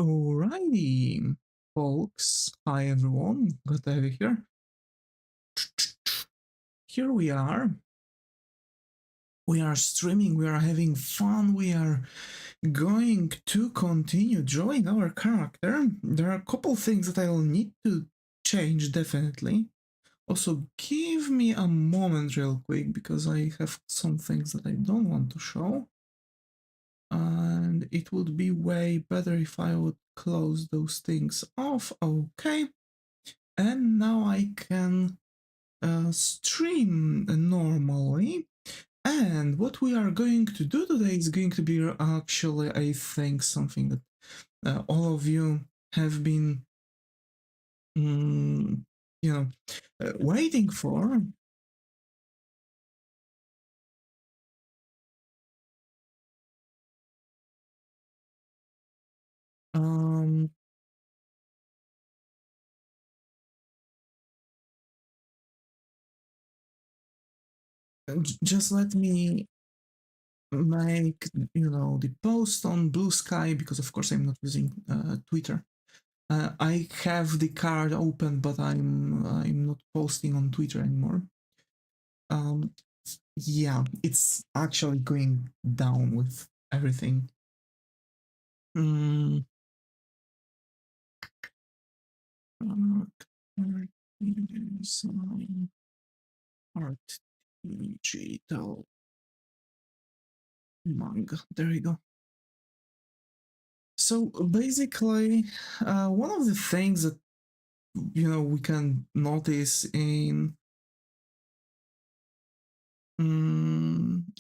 Alrighty, folks. Hi everyone. Good to have you here. Here we are. We are streaming, we are having fun, we are going to continue drawing our character. There are a couple things that I'll need to change, definitely. Also, give me a moment real quick, because I have some things that I don't want to show. And it would be way better if I would close those things off. Okay. And now I can stream normally. And what we are going to do today is going to be actually, I think, something that all of you have been, waiting for. Just let me make the post on Blue Sky, because of course I'm not using Twitter. I have the card open, but I'm not posting on Twitter anymore. Yeah, it's actually going down with everything. Art digital manga. There we go. So basically, one of the things that we can notice in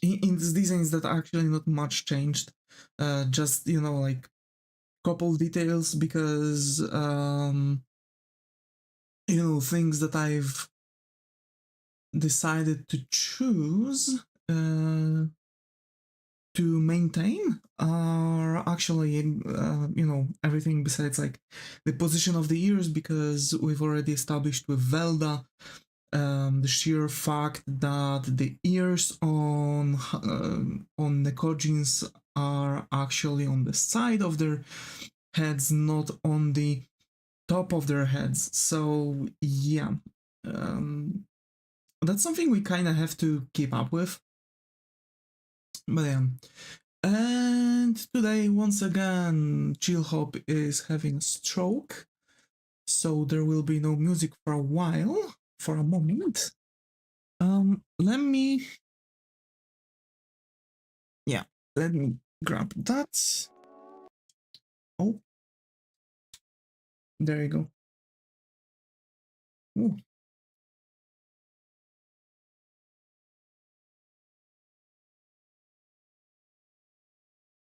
these designs that actually not much changed, just like couple details, because things that I've decided to choose to maintain are actually everything besides like the position of the ears, because we've already established with Velda the sheer fact that the ears on Nekojins are actually on the side of their heads, not on the top of their heads. So yeah, that's something we kind of have to keep up with. But yeah. And today, once again, Chill Hop is having a stroke, so there will be no music for a while, for a moment. Let me grab that. Oh, there you go. Ooh.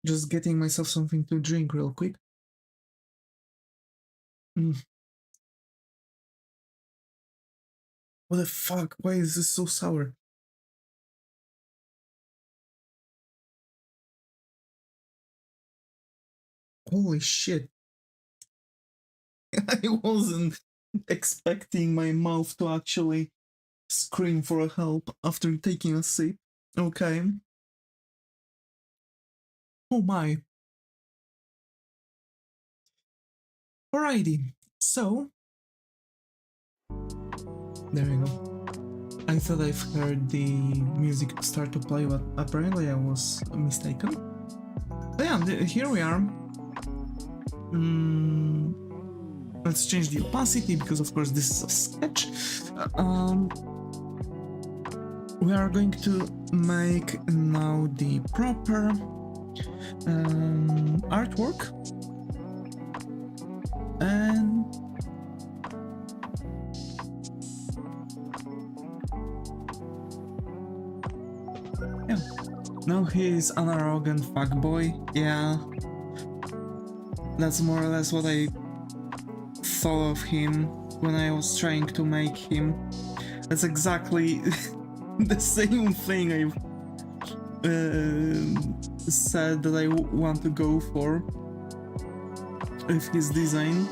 Just getting myself something to drink real quick. What the fuck? Why is this so sour? Holy shit. I wasn't expecting my mouth to actually scream for help after taking a sip. Okay. Oh my. Alrighty. So, there we go. I thought I've heard the music start to play, but apparently I was mistaken. But yeah, here we are. Let's change the opacity, because of course this is a sketch. We are going to make now the proper artwork, and yeah, now he's an arrogant fuckboy. Yeah, that's more or less what I thought of him when I was trying to make him. That's exactly the same thing I've said that I want to go for with his design.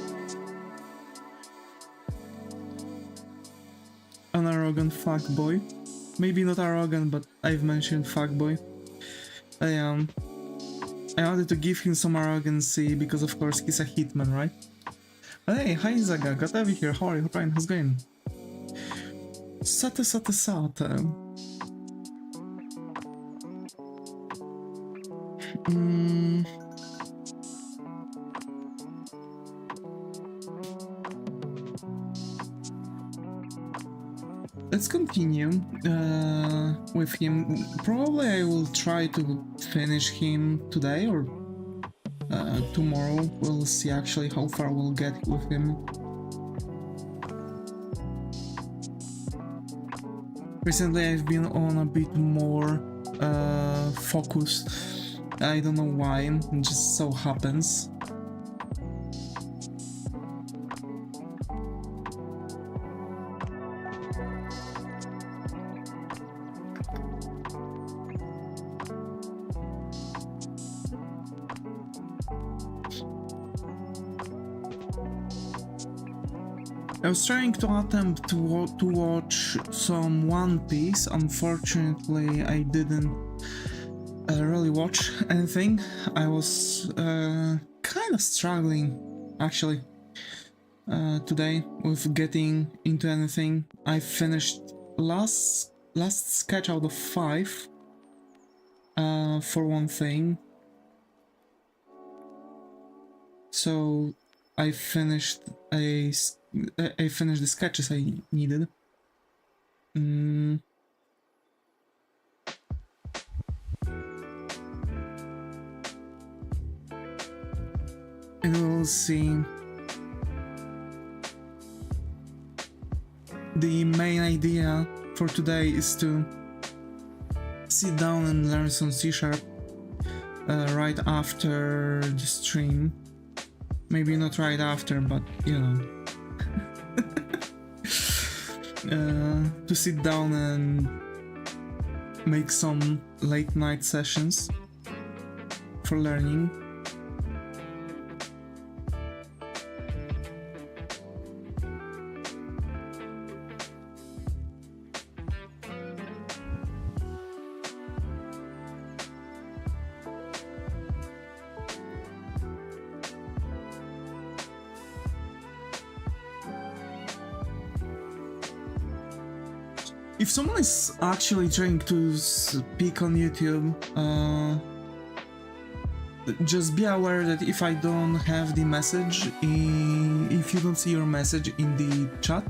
An arrogant fuckboy. Maybe not arrogant, but I've mentioned fuckboy. I I wanted to give him some arrogancy because of course he's a hitman, right? But hey, hi Zaga, got over here, how are you? Ryan, how's it going? Sata. Let's continue with him. Probably I will try to finish him today or tomorrow. We'll see actually how far we'll get with him. Recently I've been on a bit more focused. I don't know why, it just so happens. I was trying to attempt to watch some One Piece. Unfortunately, I didn't really watch anything. I was kind of struggling, actually, today with getting into anything. I finished last sketch out of 5 for one thing. So I finished the sketches I needed. And we'll see. The main idea for today is to sit down and learn some C# right after the stream. Maybe not right after, but you know. To sit down and make some late night sessions for learning. If someone is actually trying to speak on YouTube, just be aware that if I don't have the message, if you don't see your message in the chat,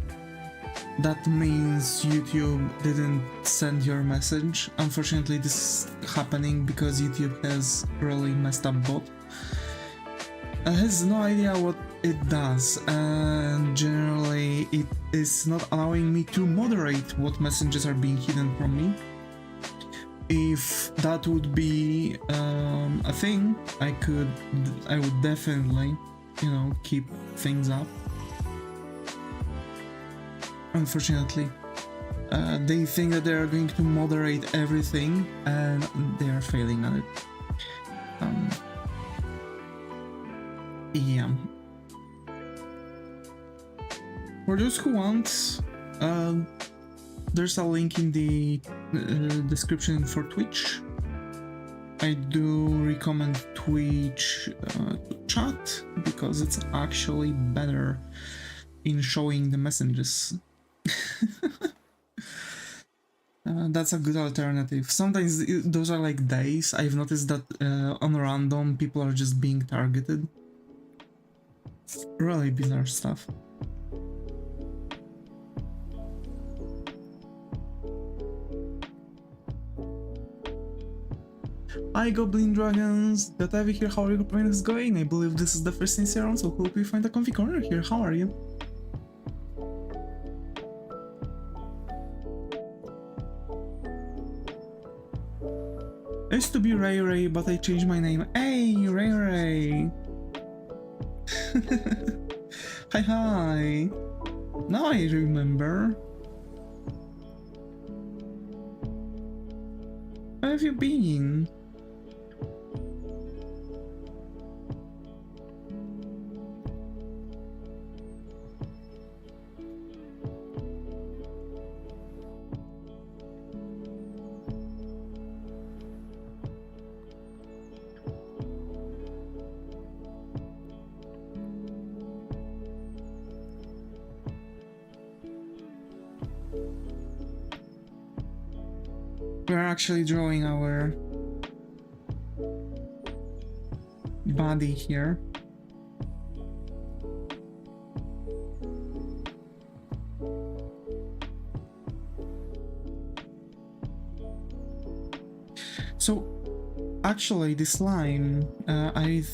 that means YouTube didn't send your message. Unfortunately, this is happening because YouTube has really messed up bot. It has no idea what it does, and generally it is not allowing me to moderate what messages are being hidden from me. If that would be a thing, I would definitely, you know, keep things up. Unfortunately, they think that they are going to moderate everything, and they are failing at it. Yeah. For those who want, there's a link in the description for Twitch. I do recommend Twitch to chat because it's actually better in showing the messages. That's a good alternative. Sometimes those are like days. I've noticed that on random people are just being targeted. Really bizarre stuff. Hi Goblin Dragons, got over here, how are your is going? I believe this is the first sincere round, so hope you find a comfy corner here. How are you? I used to be Ray Ray, but I changed my name. Hey, Ray Ray! Hi. Now I remember. Where have you been? we're actually drawing our body here. So actually the slime, I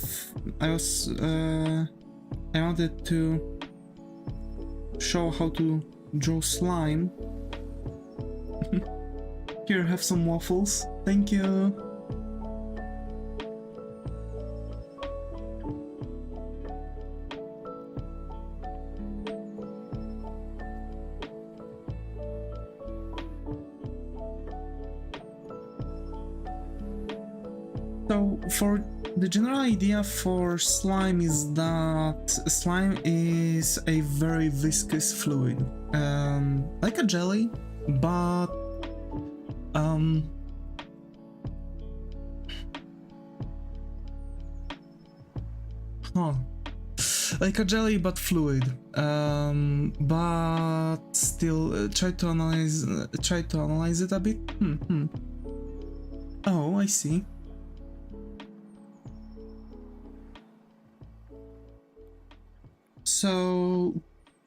wanted to show how to draw slime. Here, have some waffles. Thank you. So for the general idea for slime is that slime is a very viscous fluid, like a jelly, but like a jelly but fluid, but still try to analyze it a bit. Oh, I see. So,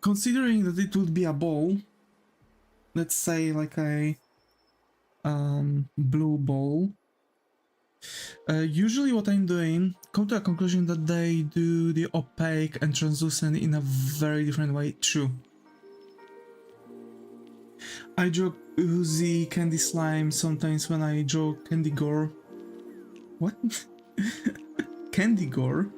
considering that it would be a ball, let's say like a blue ball, usually what I'm doing, come to a conclusion that they do the opaque and translucent in a very different way. True. I draw oozy candy slime sometimes when I draw candy gore. What? Candy gore?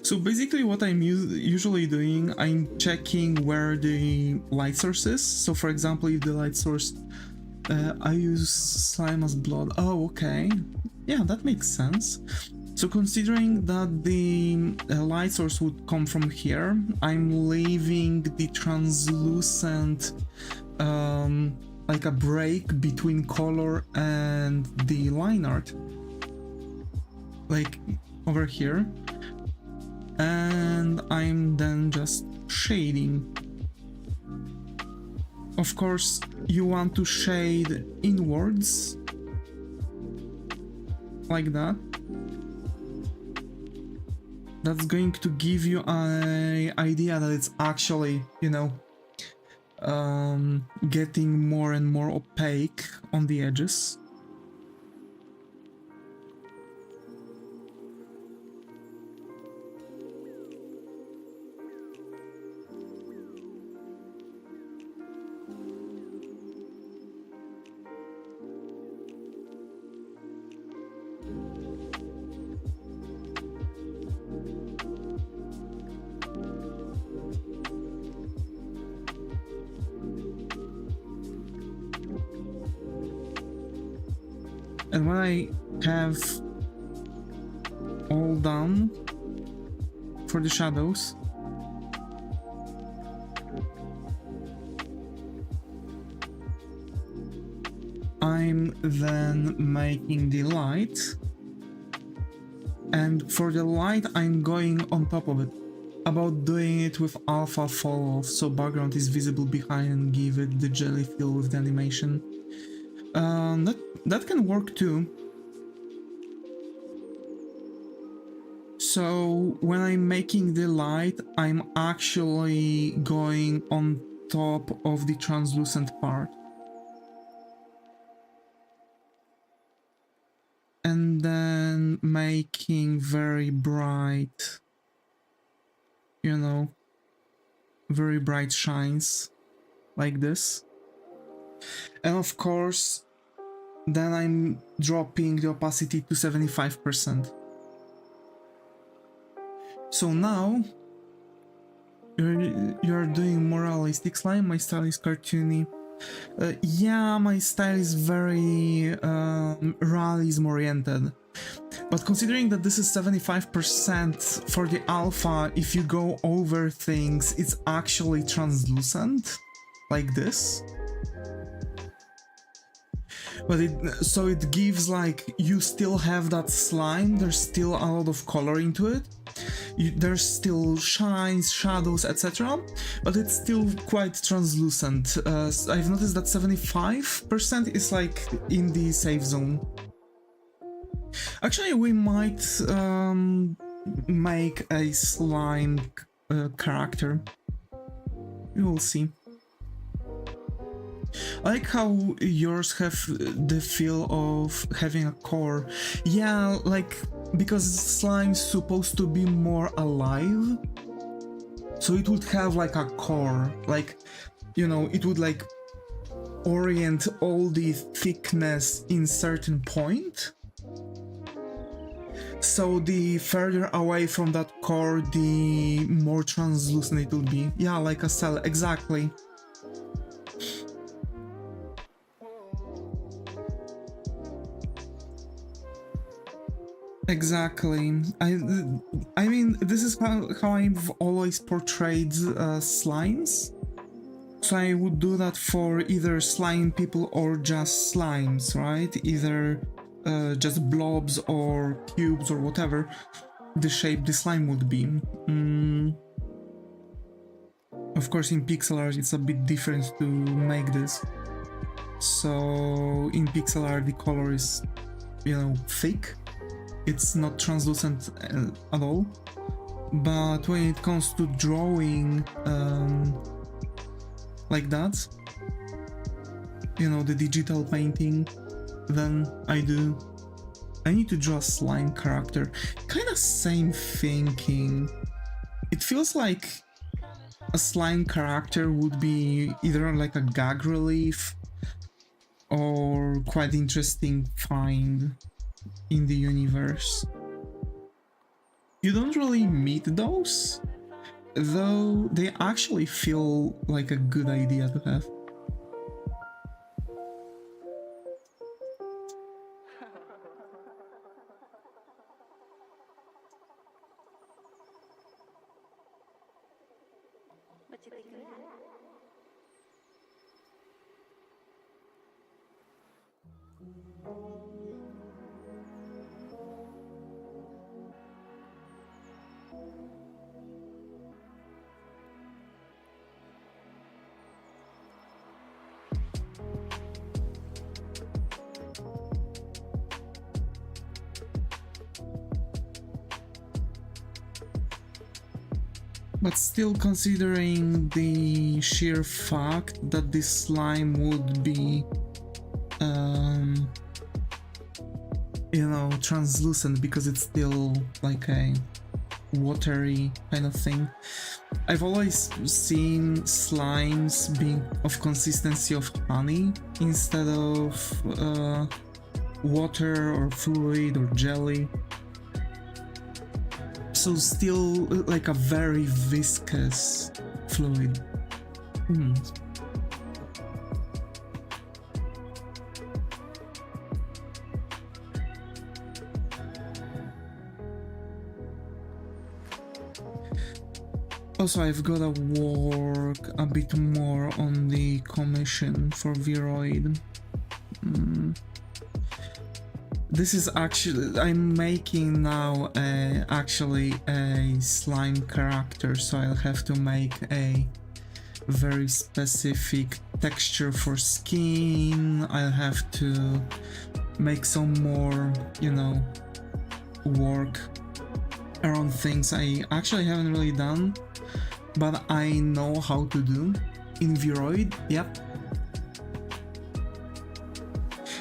So basically what I'm usually doing, I'm checking where the light source is. So for example, if the light source, I use slime as blood. Oh, okay. Yeah, that makes sense. So considering that the light source would come from here, I'm leaving the translucent, like a break between color and the line art. Like over here. And I'm then just shading. Of course, you want to shade inwards, like that. That's going to give you an idea that it's actually, you know, getting more and more opaque on the edges. And when I have all done for the shadows, I'm then making the light, and for the light I'm going on top of it, about doing it with alpha fall off, so background is visible behind and give it the jelly feel with the animation. That can work too. So when I'm making the light, I'm actually going on top of the translucent part. And then making very bright, you know, very bright shines, like this. And of course, then I'm dropping the opacity to 75%. So now you're doing more realistic slime. My style is cartoony. Yeah, my style is very realism oriented. But considering that this is 75% for the alpha, if you go over things, it's actually translucent, like this. But so it gives like, you still have that slime, there's still a lot of color into it, there's still shines, shadows, etc, but it's still quite translucent. I've noticed that 75% is like in the safe zone. Actually, we might make a slime character. We will see. I like how yours have the feel of having a core. Yeah, like, because slime's supposed to be more alive, so it would have like a core, like, you know, it would like orient all the thickness in certain point. So the further away from that core, the more translucent it will be. Yeah, like a cell, exactly. Exactly. I mean, this is how I've always portrayed slimes. So I would do that for either slime people or just slimes, right? Either just blobs or cubes or whatever the shape the slime would be. Of course, in pixel art it's a bit different to make this. So in pixel art the color is, you know, thick. It's not translucent at all. But when it comes to drawing like that, you know, the digital painting, then I need to draw a slime character. Kind of same thinking. It feels like a slime character would be either like a gag relief or quite interesting find in the universe. You don't really meet those, though they actually feel like a good idea to have. But still, considering the sheer fact that this slime would be, you know, translucent because it's still like a watery kind of thing. I've always seen slimes being of consistency of honey instead of water or fluid or jelly. So still like a very viscous fluid. Also, I've gotta work a bit more on the commission for Viroid. This is actually, I'm making now actually a slime character, so I'll have to make a very specific texture for skin. I'll have to make some more, you know, work around things I actually haven't really done, but I know how to do in Viroid. Yep.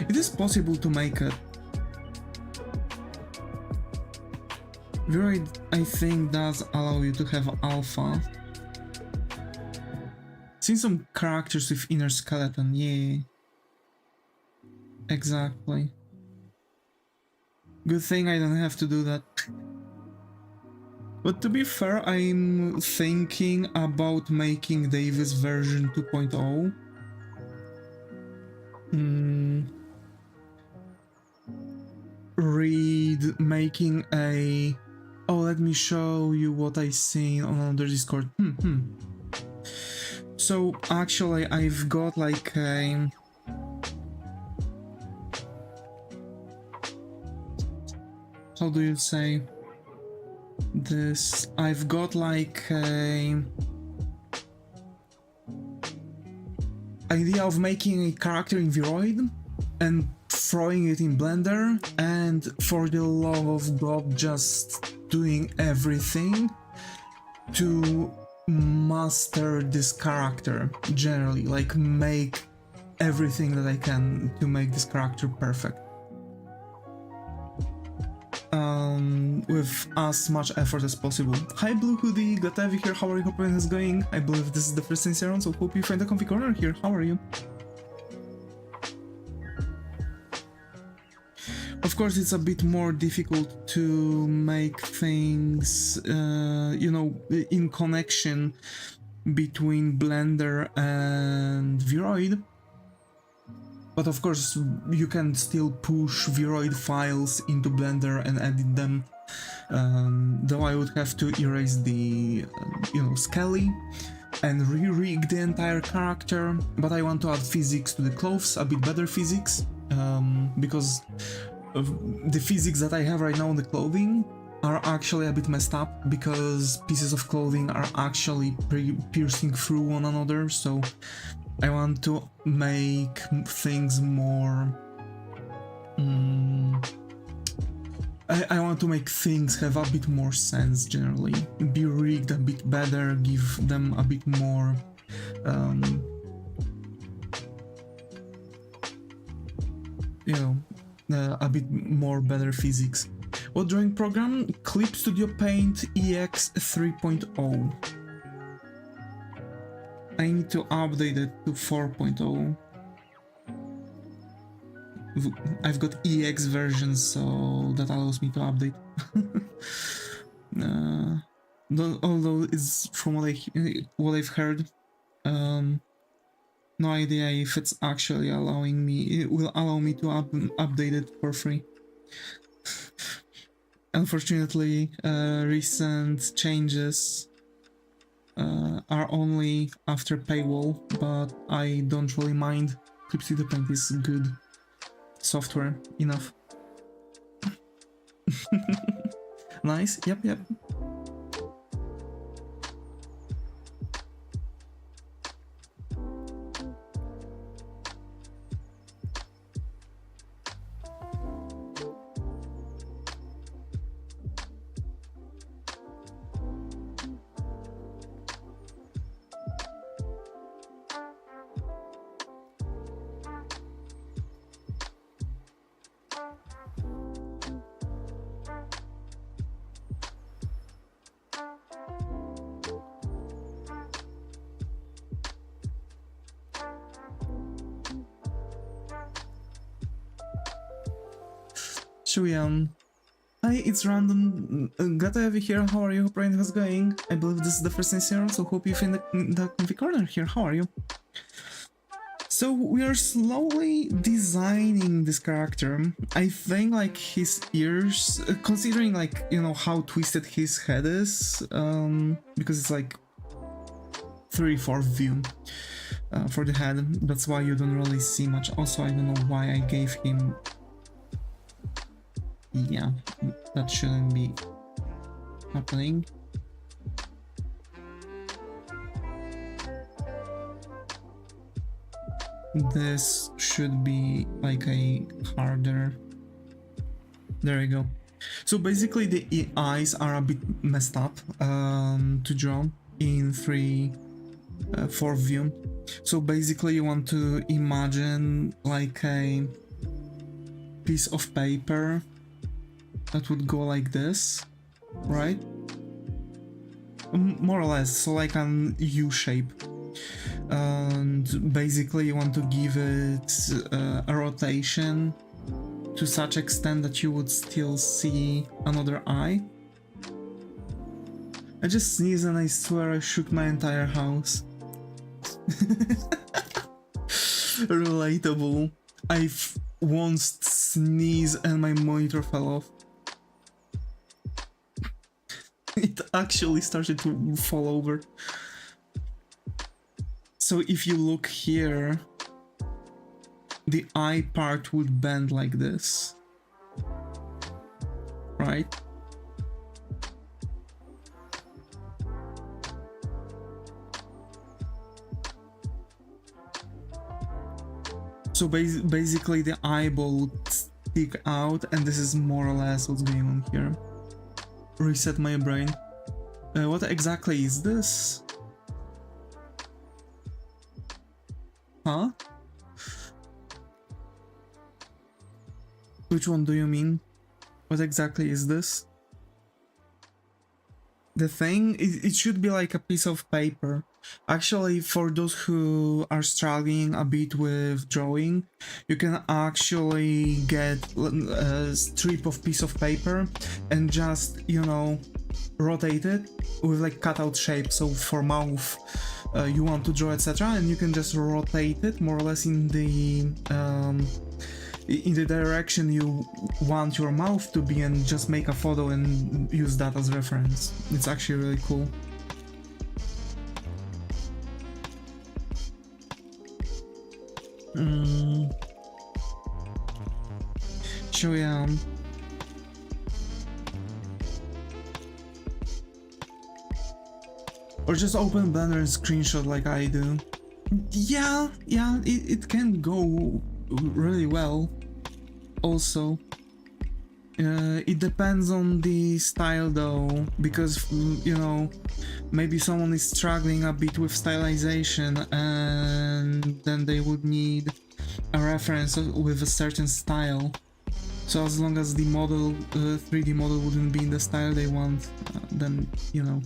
It is possible to make it. Viroid, I think, does allow you to have alpha. Seen some characters with inner skeleton, yeah. Exactly. Good thing I don't have to do that. But to be fair, I'm thinking about making Devis version 2.0. Making a... Oh, let me show you what I seen on another Discord. So actually I've got like a how do you say this? I've got like a idea of making a character in Viroid and throwing it in Blender, and for the love of God just doing everything to master this character generally, like make everything that I can to make this character perfect. With as much effort as possible. Hi Blue Hoodie, glad to have you here, how are you, hope everything is going? I believe this is the first thing around, so hope you find a comfy corner here, how are you? Of course, it's a bit more difficult to make things, you know, in connection between Blender and Viroid. But of course, you can still push Viroid files into Blender and edit them. Though I would have to erase the, you know, Skelly and re-rig the entire character. But I want to add physics to the clothes, a bit better physics, because the physics that I have right now on the clothing are actually a bit messed up, because pieces of clothing are actually piercing through one another, so I want to make things more... I want to make things have a bit more sense generally, be rigged a bit better, give them a bit more... you know, a bit more better physics. What drawing program? Clip Studio Paint EX 3.0. I need to update it to 4.0. I've got EX version, so that allows me to update. Although it's from what I've heard, no idea if it's actually allowing me. It will allow me to update it for free. Unfortunately, recent changes are only after paywall, but I don't really mind. Clip Studio Paint is good software enough. Nice, yep. Huion. Hi, it's Random. Glad to have you here. How are you? Hope everything is going. I believe this is the first thing, so hope you find the comfy corner here. How are you? So we are slowly designing this character. I think like his ears, considering like, you know, how twisted his head is, because it's like 3/4 view for the head. That's why you don't really see much. Also, I don't know why I gave him... Yeah, that shouldn't be happening. This should be like a harder... There we go. So basically the eyes are a bit messed up to draw in 3/4 view. So basically you want to imagine like a piece of paper that would go like this, right? More or less, so like an U shape. And basically you want to give it a rotation to such extent that you would still see another eye. I just sneezed and I swear I shook my entire house. Relatable. I've once sneezed and my monitor fell off. It actually started to fall over. So if you look here, the eye part would bend like this, right? So basically the eyeball would stick out, and this is more or less what's going on here. Reset my brain. What exactly is this? Huh? Which one do you mean? What exactly is this? The thing, it should be like a piece of paper. Actually, for those who are struggling a bit with drawing, you can actually get a strip of piece of paper and just, you know, rotate it with like cutout shape. So for mouth, you want to draw, etc., and you can just rotate it more or less in the direction you want your mouth to be, and just make a photo and use that as reference. It's actually really cool. So yeah. Or just open Blender and screenshot like I do. Yeah, it can go really well. Also, it depends on the style though, because you know, maybe someone is struggling a bit with stylization, and then they would need a reference with a certain style. So as long as the model, 3D model, wouldn't be in the style they want, then you know.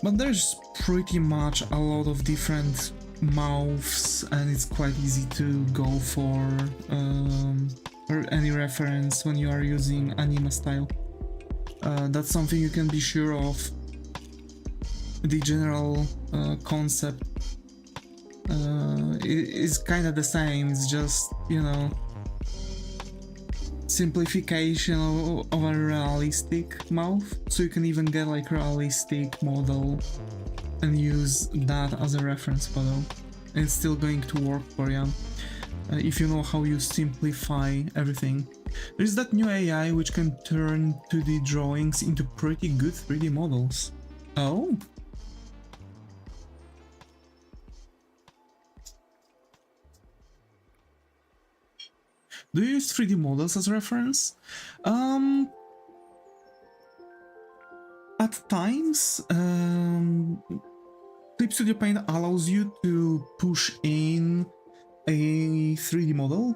But there's pretty much a lot of different mouths, and it's quite easy to go for any reference when you are using anime style. That's something you can be sure of. The general concept is kind of the same. It's just, you know, simplification of a realistic mouth, so you can even get like realistic model and use that as a reference photo, and it's still going to work for you if you know how you simplify everything. There's that new AI which can turn 2D drawings into pretty good 3D models. Oh? Do you use 3D models as reference? At times, Clip Studio Paint allows you to push in a 3D model.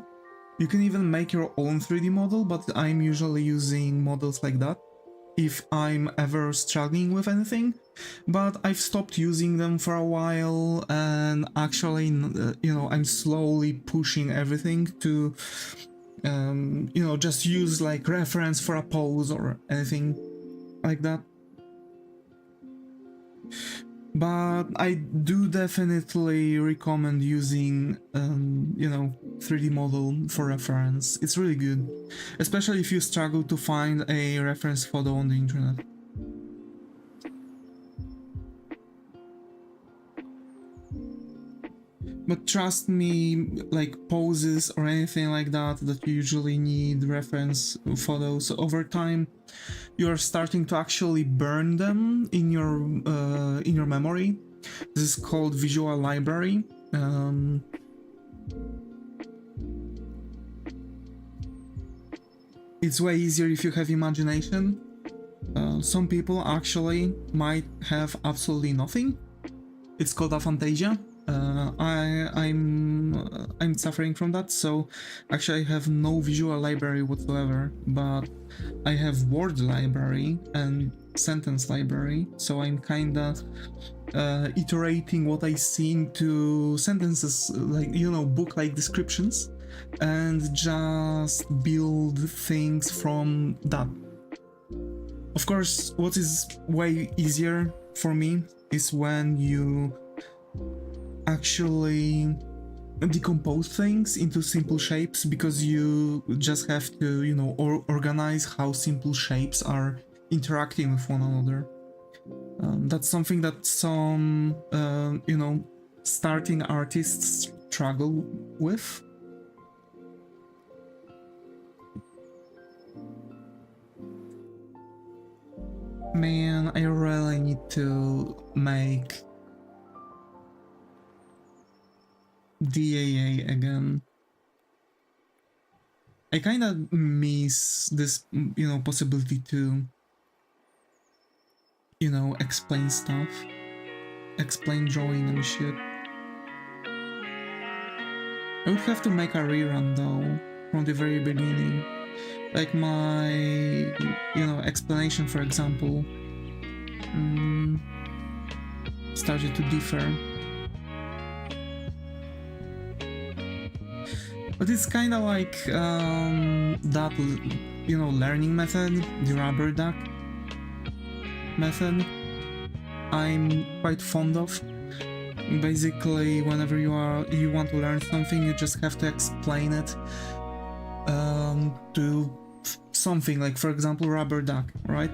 You can even make your own 3D model, but I'm usually using models like that if I'm ever struggling with anything. But I've stopped using them for a while, and actually, you know, I'm slowly pushing everything to, you know, just use like reference for a pose or anything like that. But I do definitely recommend using, you know, 3D model for reference. It's really good, especially if you struggle to find a reference photo on the internet. But trust me, like poses or anything like that you usually need reference photos, over time you're starting to actually burn them in your memory. This is called visual library. It's way easier if you have imagination. Some people actually might have absolutely nothing. It's called aphantasia. I'm suffering from that, so actually I have no visual library whatsoever, but I have word library and sentence library, so I'm kinda iterating what I see into sentences, like, you know, book-like descriptions, and just build things from that. Of course, what is way easier for me is when you actually decompose things into simple shapes, because you just have to, you know, organize how simple shapes are interacting with one another. That's something that some, you know, starting artists struggle with. Man, I really need to make DAA again. I kind of miss this, you know, possibility to, you know, explain stuff, explain drawing and shit. I would have to make a rerun though, from the very beginning. Like my, you know, explanation, for example, started to differ. But it's kind of like that, you know, learning method, the rubber duck method, I'm quite fond of. Basically, whenever you want to learn something, you just have to explain it to something, like for example rubber duck, right?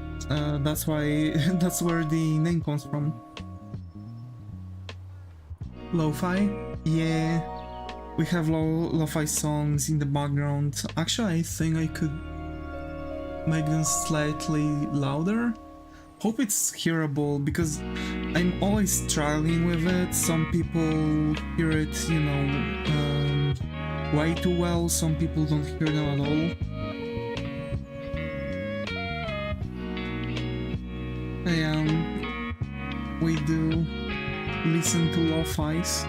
That's why that's where the name comes from. Lo-fi? Yeah, we have lo-fi songs in the background. Actually, I think I could make them slightly louder. Hope it's hearable, because I'm always struggling with it. Some people hear it, you know, way too well, some people don't hear them at all. We do listen to lo-fis.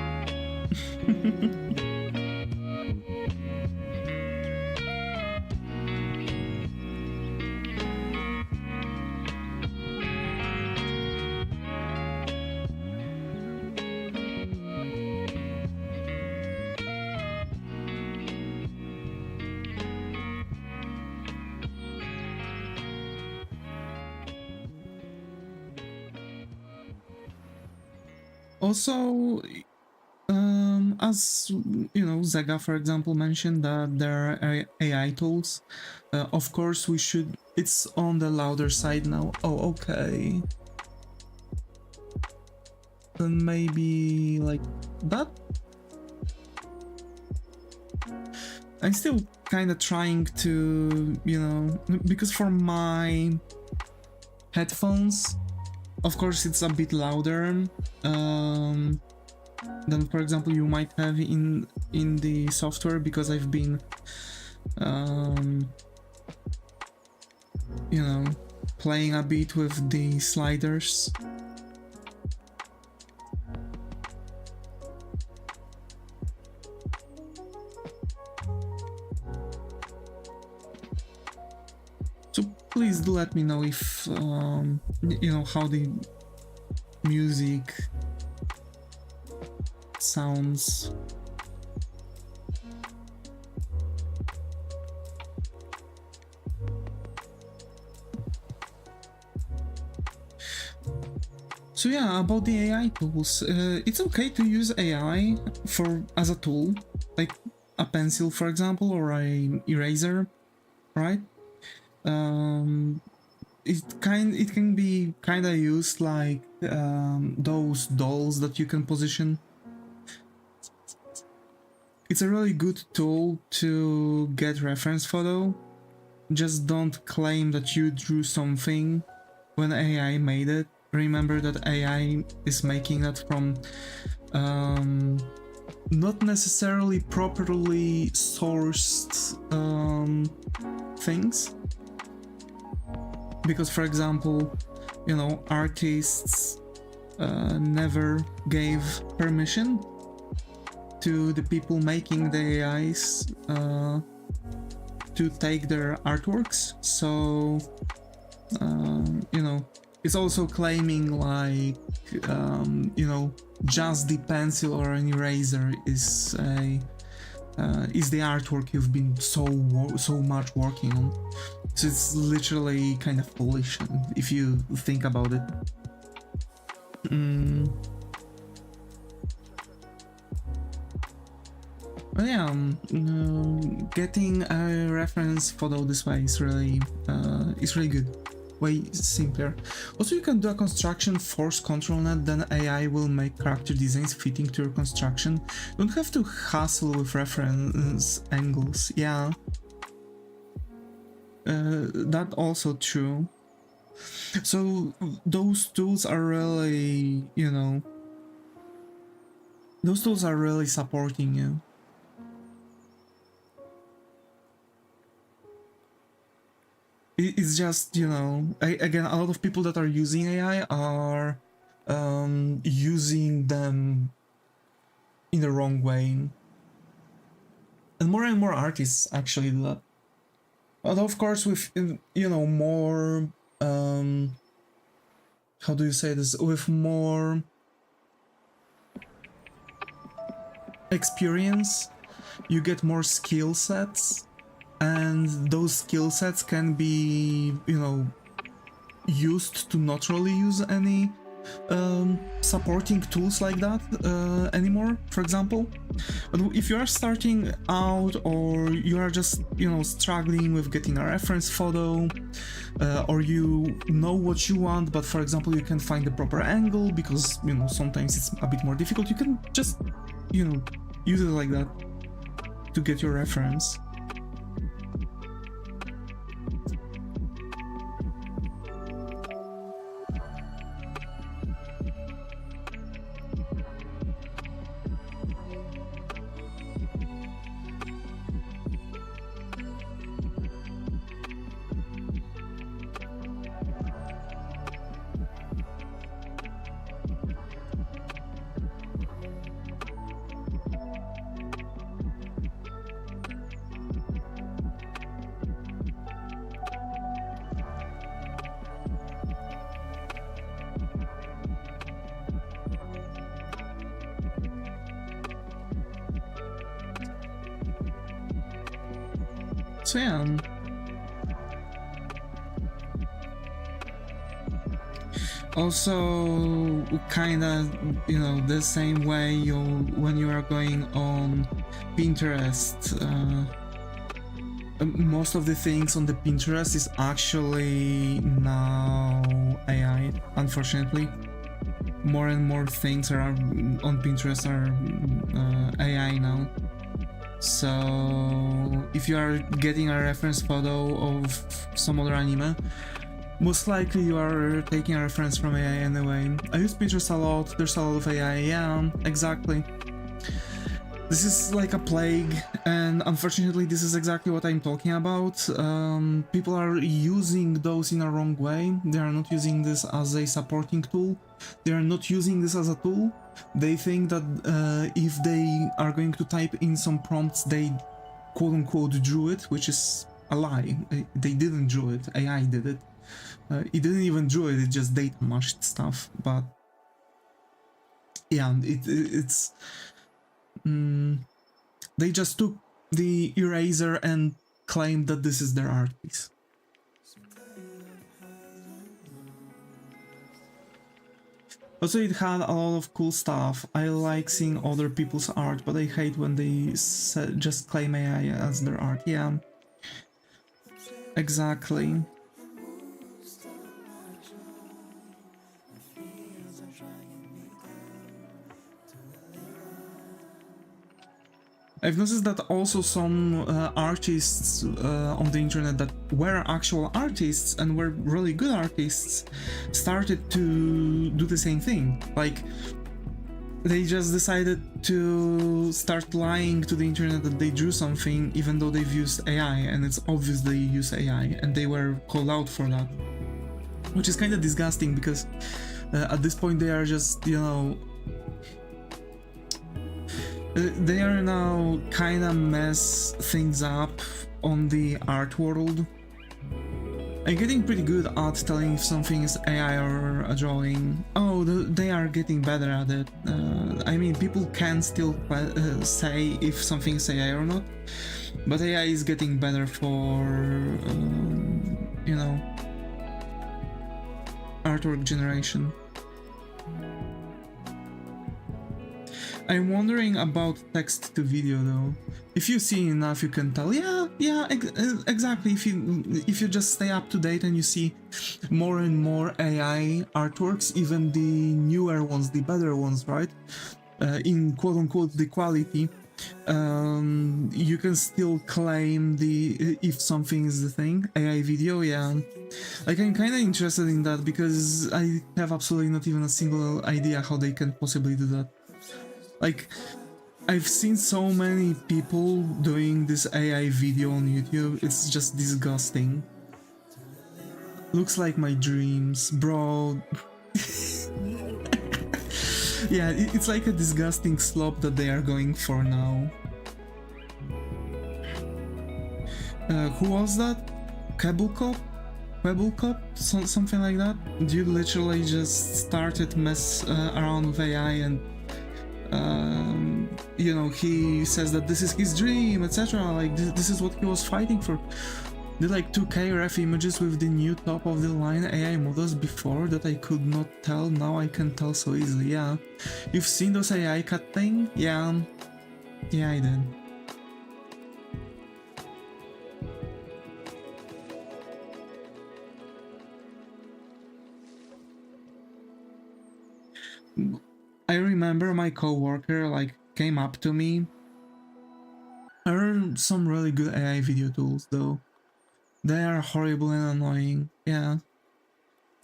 Also, as you know, Zega, for example, mentioned that there are AI tools. Of course, we should. It's on the louder side now. Oh, okay. Then maybe like that. I'm still kind of trying to, you know, because for my headphones, of course, it's a bit louder than, for example, you might have in the software, because I've been, you know, playing a bit with the sliders. So please do let me know if, you know, how the music sounds. So yeah, about the AI tools, it's okay to use AI as a tool, like a pencil, for example, or an eraser, right? It can be kind of used like those dolls that you can position. It's a really good tool to get reference photo. Just don't claim that you drew something when AI made it. Remember that AI is making that from not necessarily properly sourced things. Because, for example, you know, artists never gave permission to the people making the AIs to take their artworks. So, you know, it's also claiming like, you know, just the pencil or an eraser is the artwork you've been so much working on. So it's literally kind of foolish if you think about it. But yeah, getting a reference photo this way is really good. Way simpler. Also, you can do a construction force control net, then AI will make character designs fitting to your construction. You don't have to hassle with reference angles. Yeah. That also true. So those tools are really, you know, those tools are really supporting you. It's just, you know, again, a lot of people that are using AI are using them in the wrong way. And more artists actually do that. But of course, with, you know, more, how do you say this? With more experience, you get more skill sets, and those skill sets can be, you know, used to not really use any supporting tools like that anymore, for example. But if you are starting out, or you are just, you know, struggling with getting a reference photo, or you know what you want, but for example you can't find the proper angle because, you know, sometimes it's a bit more difficult, you can just, you know, use it like that to get your reference. So yeah, also kinda, you know, the same way you, when you are going on Pinterest, most of the things on the Pinterest is actually now AI, unfortunately. More and more things are on Pinterest are AI now. So if you are getting a reference photo of some other anime, most likely you are taking a reference from AI anyway. I use Pinterest a lot, there's a lot of AI, yeah, exactly. This is like a plague, and unfortunately this is exactly what I'm talking about. People are using those in a wrong way. They are not using this as a supporting tool. They are not using this as a tool. They think that if they are going to type in some prompts, they quote-unquote drew it, which is a lie. They didn't draw it, AI did it. It didn't even draw it, it just data mashed stuff. But yeah, it's... they just took the eraser and claimed that this is their art piece. Also, it had a lot of cool stuff. I like seeing other people's art, but I hate when they just claim AI as their art. Yeah, exactly. I've noticed that also some artists on the internet that were actual artists and were really good artists started to do the same thing. Like, they just decided to start lying to the internet that they drew something even though they've used AI, and it's obvious they use AI, and they were called out for that. Which is kind of disgusting, because at this point they are just, you know, they are now kinda mess things up on the art world. I'm getting pretty good at telling if something is AI or a drawing. Oh, they are getting better at it. I mean, people can still say if something is AI or not, but AI is getting better for, you know, artwork generation. I'm wondering about text to video though. If you see enough, you can tell. Yeah, exactly. If you just stay up to date and you see more and more AI artworks, even the newer ones, the better ones, right? In quote unquote the quality, you can still claim the if something is the thing, AI video, yeah. Like, I'm kind of interested in that because I have absolutely not even a single idea how they can possibly do that. Like, I've seen so many people doing this AI video on YouTube, it's just disgusting. Looks like my dreams, bro. Yeah, it's like a disgusting slope that they are going for now. Who was that? Kebblecop? Something like that? Dude literally just started mess around with AI and you know, he says that this is his dream, etc. Like, this is what he was fighting for. Did like 2K ref images with the new top of the line AI models before that I could not tell, now I can tell so easily, yeah. You've seen those AI cut thing? Yeah. Yeah, I did. I remember my coworker like came up to me. There are some really good AI video tools though. They are horrible and annoying, yeah.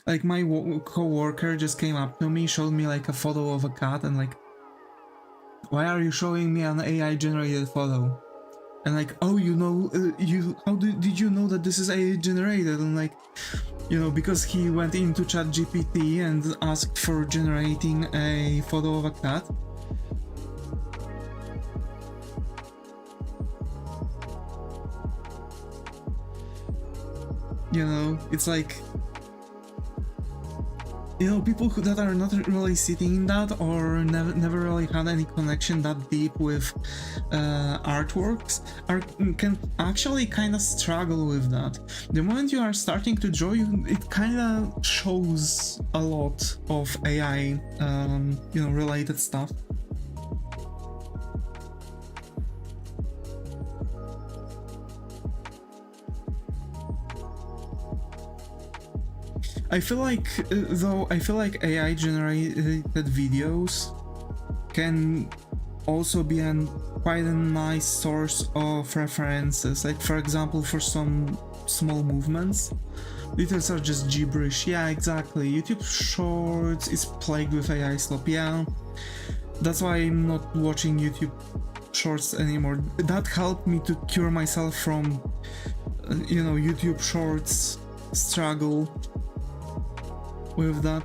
Like, my co-worker just came up to me, showed me like a photo of a cat and like, why are you showing me an AI generated photo? And like, oh, you know, how did you know that this is AI generated? And like, you know, because he went into ChatGPT and asked for generating a photo of a cat. You know, it's like, you know, people that are not really sitting in that or never really had any connection that deep with artworks can actually kind of struggle with that. The moment you are starting to draw, it kind of shows a lot of AI, you know, related stuff. I feel like, though, AI generated videos can also be quite a nice source of references, like for example for some small movements. Details are just gibberish, yeah, exactly. YouTube Shorts is plagued with AI slop, yeah. That's why I'm not watching YouTube Shorts anymore. That helped me to cure myself from, you know, YouTube Shorts struggle with that.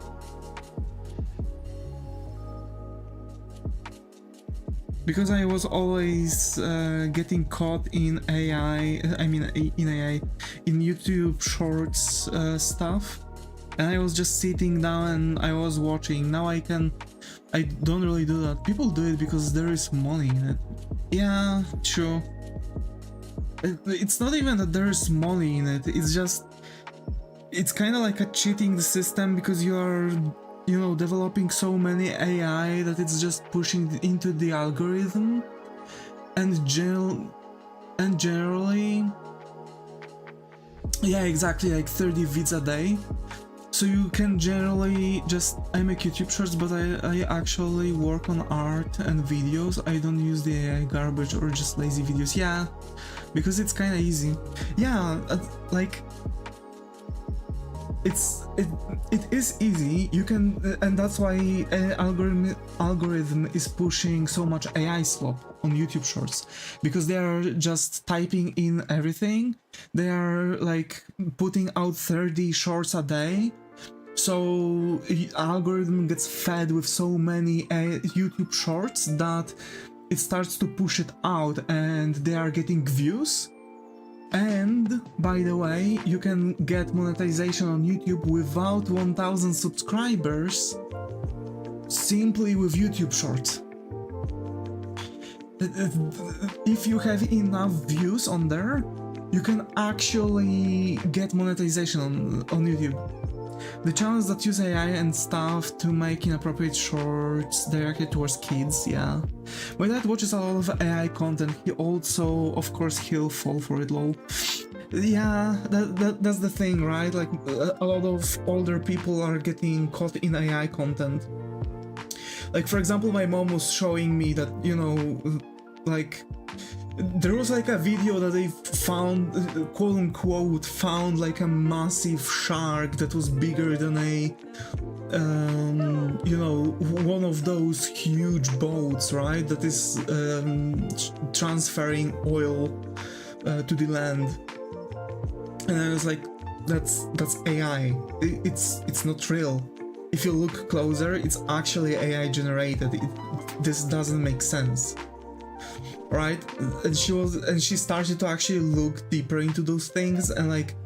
Because I was always getting caught in AI, in YouTube Shorts stuff, and I was just sitting down and I was watching. Now I don't really do that. People do it because there is money in it. Yeah, true. It's not even that there's money in it, it's just, it's kind of like a cheating the system because you are, you know, developing so many AI that it's just pushing into the algorithm, and generally, yeah, exactly, like 30 vids a day. So you can generally just, I make YouTube Shorts, but I actually work on art and videos. I don't use the AI garbage or just lazy videos. Yeah, because it's kind of easy. Yeah, like, it is easy. You can, and that's why algorithm is pushing so much AI slop on YouTube Shorts, because they are just typing in everything. They are like putting out 30 shorts a day, so algorithm gets fed with so many YouTube Shorts that it starts to push it out, and they are getting views. And, by the way, you can get monetization on YouTube without 1000 subscribers, simply with YouTube Shorts. If you have enough views on there, you can actually get monetization on YouTube. The channels that use AI and stuff to make inappropriate shorts directed towards kids, yeah. My dad watches a lot of AI content, he also, of course, he'll fall for it, lol. Yeah, that's the thing, right? Like, a lot of older people are getting caught in AI content. Like, for example, my mom was showing me that, you know, like, there was like a video that they found, quote unquote, found like a massive shark that was bigger than a, you know, one of those huge boats, right? That is transferring oil to the land. And I was like, that's AI. It's not real. If you look closer, it's actually AI generated. This doesn't make sense. Right? And she started to actually look deeper into those things, and like,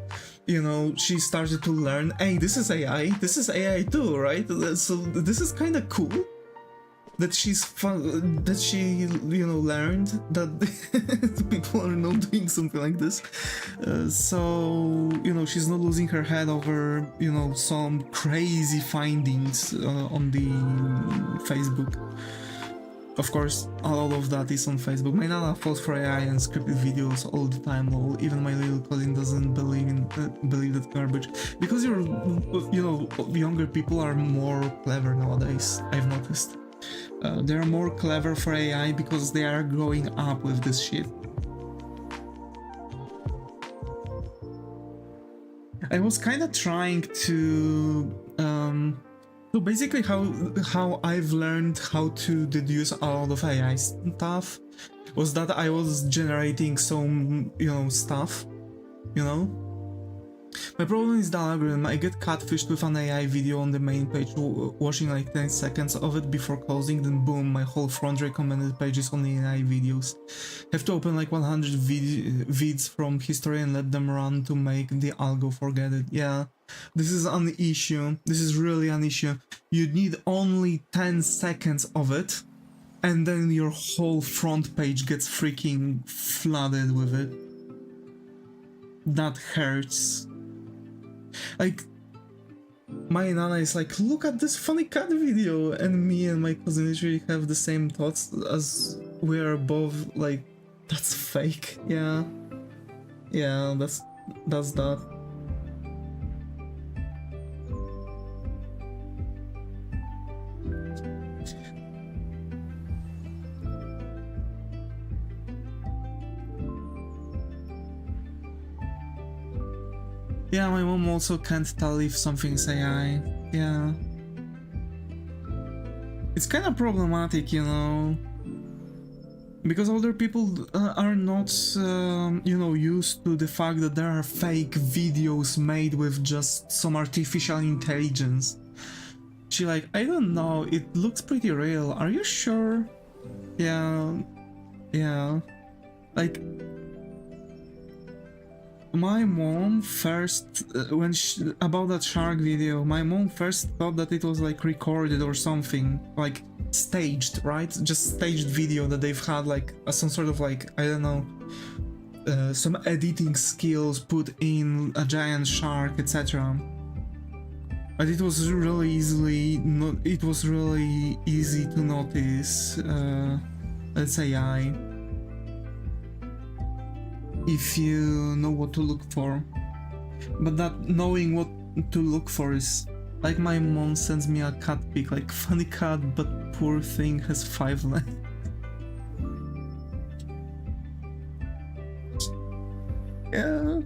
you know, she started to learn, hey, this is AI too, right? So this is kind of cool that she, you know, learned that people are not doing something like this. So, you know, she's not losing her head over, you know, some crazy findings on the Facebook. Of course, a lot of that is on Facebook. My nana falls for AI and scripted videos all the time. Lol. Even my little cousin doesn't believe that garbage. Because you know, younger people are more clever nowadays. I've noticed. They're more clever for AI because they are growing up with this shit. I was kind of trying to. So basically how I've learned how to deduce a lot of AI stuff was that I was generating some, you know, stuff, you know? My problem is the algorithm. I get catfished with an AI video on the main page, watching like 10 seconds of it before closing, then boom, my whole front recommended page is only AI videos. Have to open like 100 vids from history and let them run to make the algo forget it. Yeah. This is an issue. This is really an issue. You need only 10 seconds of it, and then your whole front page gets freaking flooded with it. That hurts. Like, my nana is like, look at this funny cat video, and me and my cousin literally have the same thoughts as we are both like, that's fake. Yeah. Yeah, that's that. Yeah, my mom also can't tell if something's AI. Yeah. It's kind of problematic, you know, because older people are not, you know, used to the fact that there are fake videos made with just some artificial intelligence. She like, I don't know, it looks pretty real. Are you sure? Yeah. Yeah. Like, my mom first, about that shark video, my mom first thought that it was like recorded or something, like staged, right? Just staged video that they've had like some sort of like, I don't know, some editing skills put in a giant shark, etc. But it was really easy to notice, let's say AI. If you know what to look for. But that knowing what to look for is like, my mom sends me a cat pic, like, funny cat, but poor thing has 5 legs. Yeah.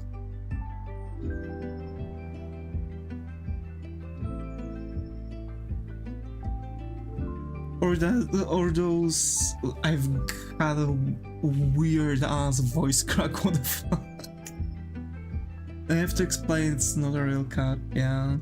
Or those, I've had a weird ass voice crack, what the fuck? I have to explain, it's not a real cat, yeah.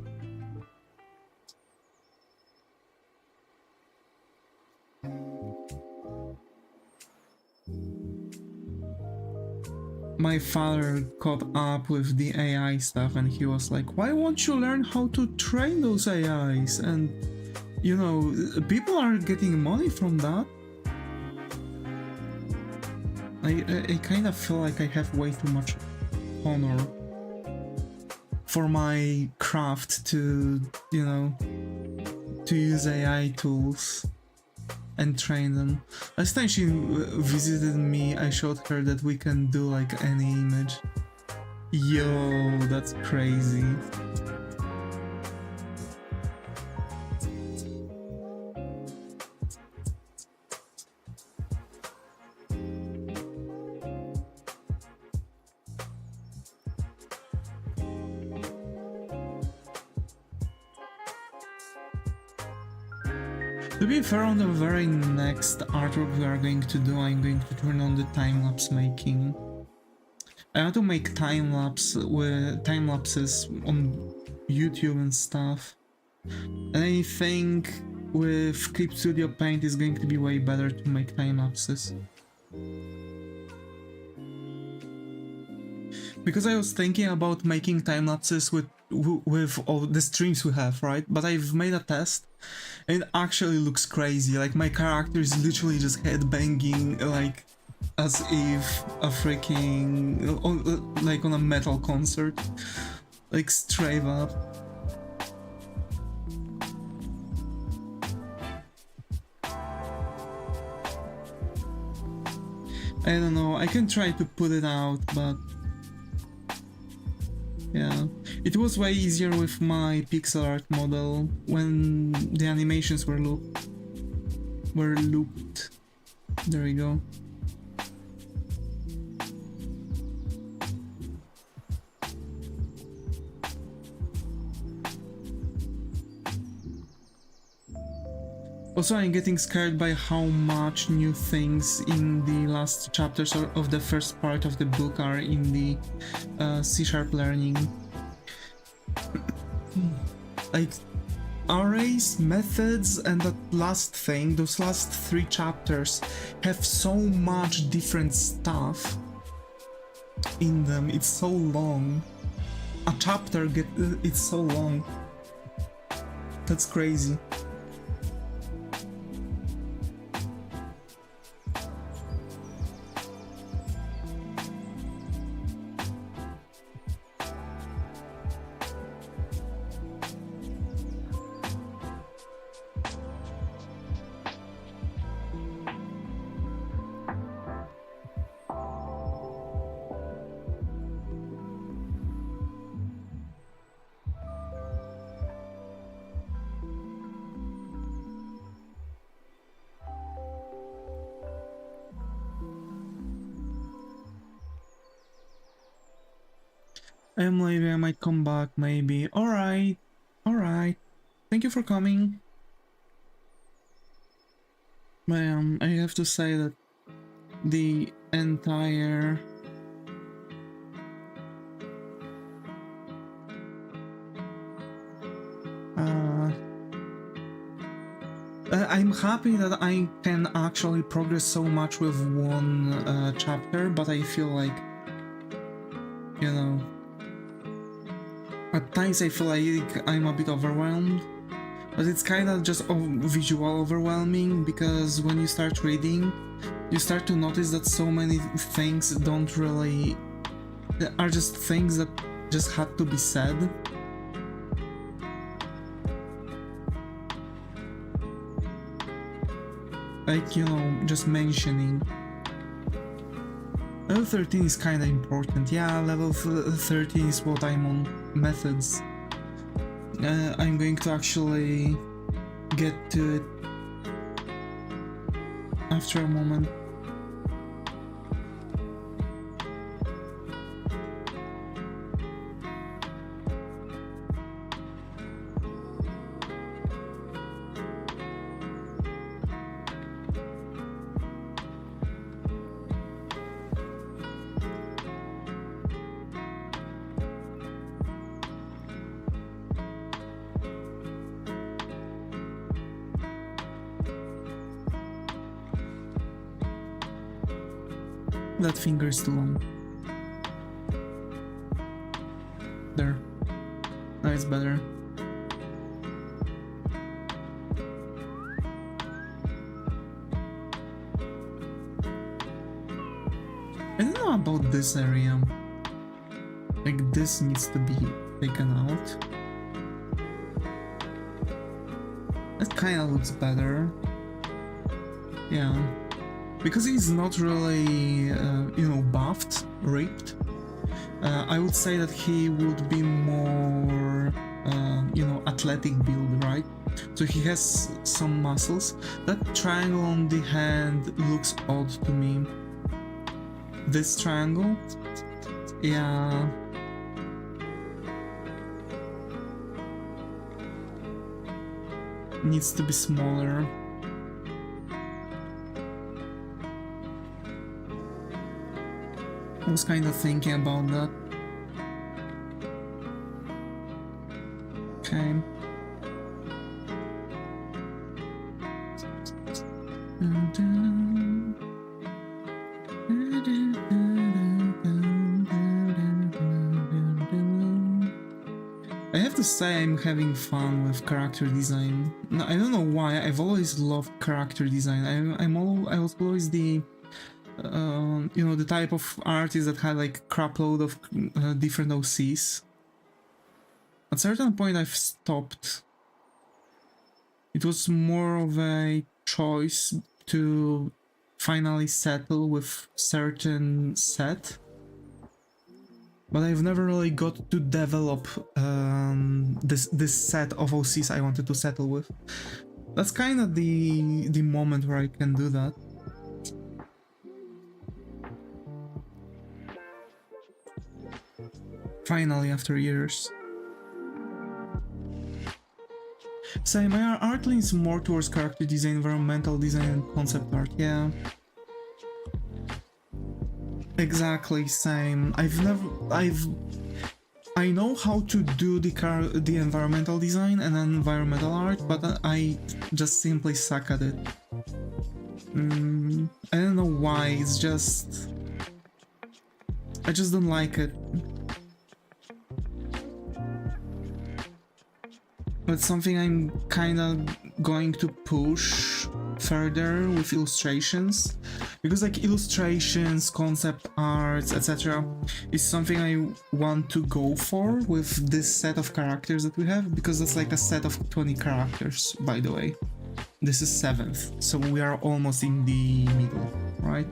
My father caught up with the AI stuff and he was like, why won't you learn how to train those AIs? And, you know, people are getting money from that. I kind of feel like I have way too much honor for my craft to, you know, to use AI tools and train them. Last time she visited me, I showed her that we can do like any image. Yo, that's crazy. To be fair, on the very next artwork we are going to do, I'm going to turn on the time-lapse making. I want to make time-lapses on YouTube and stuff. And I think with Clip Studio Paint it's going to be way better to make time-lapses. Because I was thinking about making time-lapses with all the streams we have, right? But I've made a test and it actually looks crazy. Like my character is literally just headbanging, like as if a freaking, like on a metal concert, like straight up. I don't know, I can try to put it out, but yeah, it was way easier with my pixel art model when the animations were looped. There we go. Also, I'm getting scared by how much new things in the last chapters of the first part of the book are in the C# learning. Like, arrays, methods, and that last thing, those last 3 chapters have so much different stuff in them. It's so long. A chapter it's so long. That's crazy. Maybe I might come back, maybe. Alright. Thank you for coming. I have to say that the entire... I'm happy that I can actually progress so much with one chapter, but I feel like, you know, at times I feel like I'm a bit overwhelmed, but it's kind of just visual overwhelming, because when you start reading, you start to notice that so many things don't really... are just things that just had to be said. Like, you know, just mentioning. Level 13 is kinda important. Yeah, level 13 is what I'm on. Methods. I'm going to actually get to it after a moment. That finger is too long. There. Now it's better. I don't know about this area. Like, this needs to be taken out. That kinda looks better. Yeah. Because he's not really, you know, buffed, ripped, I would say that he would be more, you know, athletic build, right? So he has some muscles. That triangle on the hand looks odd to me. This triangle? Yeah. Needs to be smaller. was kind of thinking about that. Okay. I have to say I'm having fun with character design. No, I don't know why. I've always loved character design. I was always the you know, the type of artist that had like crap load of different OCs. At a certain point I've stopped. It was more of a choice to finally settle with certain set, but I've never really got to develop this set of OCs I wanted to settle with. That's kind of the moment where I can do that. Finally, after years. So my art leans more towards character design, environmental design, and concept art, yeah. Exactly, same. I know how to do the environmental design and environmental art, but I just simply suck at it. I don't know why, it's just... I just don't like it. But something I'm kinda going to push further with illustrations, because like illustrations, concept arts, etc. is something I want to go for with this set of characters that we have, because that's like a set of 20 characters, by the way. This is 7th, so we are almost in the middle, right?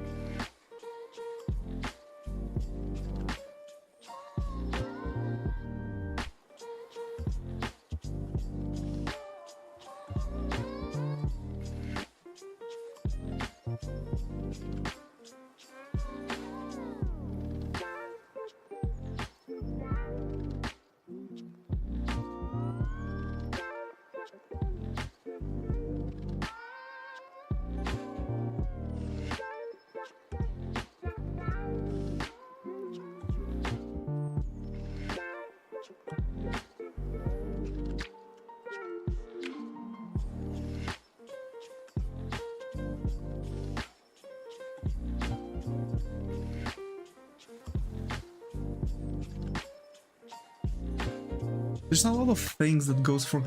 There's a lot of things that goes for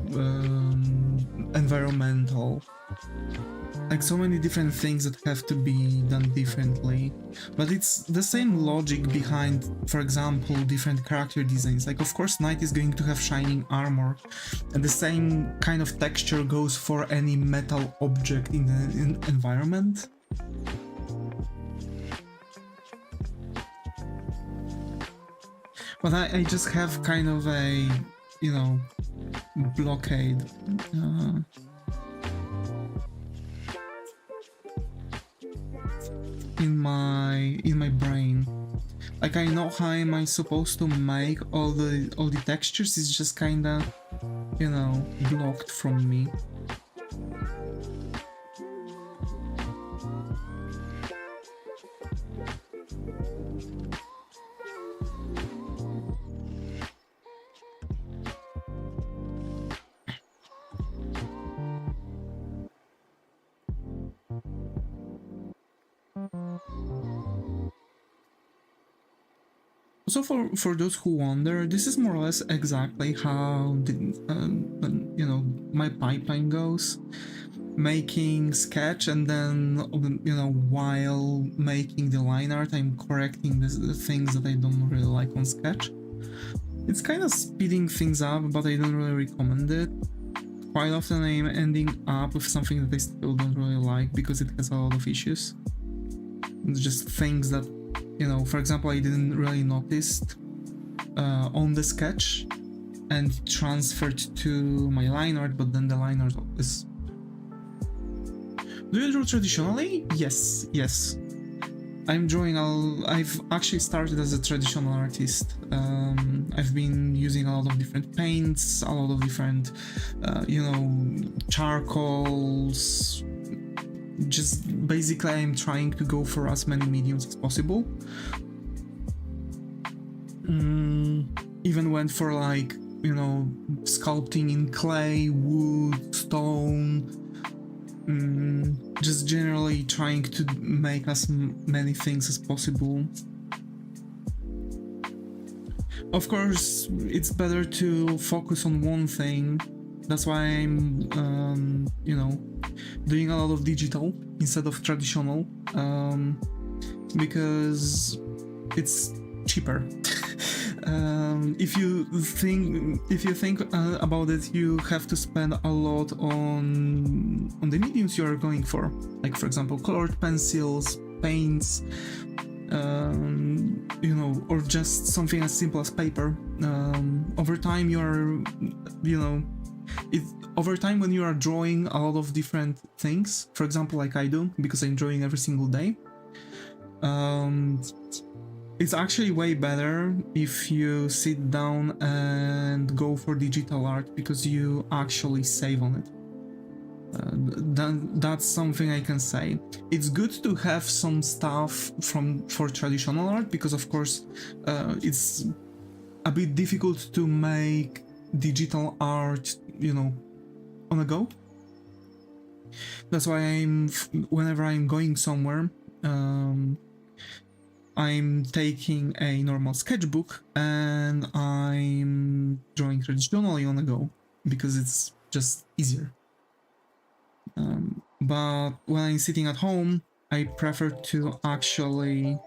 environmental, like so many different things that have to be done differently, but it's the same logic behind, for example, different character designs. Like, of course, Knight is going to have shining armor, and the same kind of texture goes for any metal object in the environment. But I just have kind of a, you know, blockade. In my brain. Like, I know how am I supposed to make all the textures, it's just kinda, you know, blocked from me. So for those who wonder, this is more or less exactly how you know, my pipeline goes. Making sketch, and then, you know, while making the line art, I'm correcting the things that I don't really like on sketch. It's kind of speeding things up, but I don't really recommend it. Quite often I'm ending up with something that I still don't really like because it has a lot of issues. It's just things that, you know, for example, I didn't really notice on the sketch and transferred to my line art, but then the line art is... Do you draw traditionally? Yes. I'm drawing I've actually started as a traditional artist. I've been using a lot of different paints, a lot of different, you know, charcoals. Just basically I'm trying to go for as many mediums as possible. Even went for like, you know, sculpting in clay, wood, stone, just generally trying to make as many things as possible. Of course, it's better to focus on one thing. That's why I'm, you know, doing a lot of digital instead of traditional, because it's cheaper. If you think about it, you have to spend a lot on the mediums you are going for, like for example colored pencils, paints, you know, or just something as simple as paper. Over time you are, you know, over time when you are drawing a lot of different things, for example like I do, because I'm drawing every single day, it's actually way better if you sit down and go for digital art, because you actually save on it. That's something I can say. It's good to have some stuff for traditional art, because of course it's a bit difficult to make digital art, you know, on the go. That's why whenever I'm going somewhere, I'm taking a normal sketchbook and I'm drawing traditionally on the go, because it's just easier. But when I'm sitting at home, I prefer to actually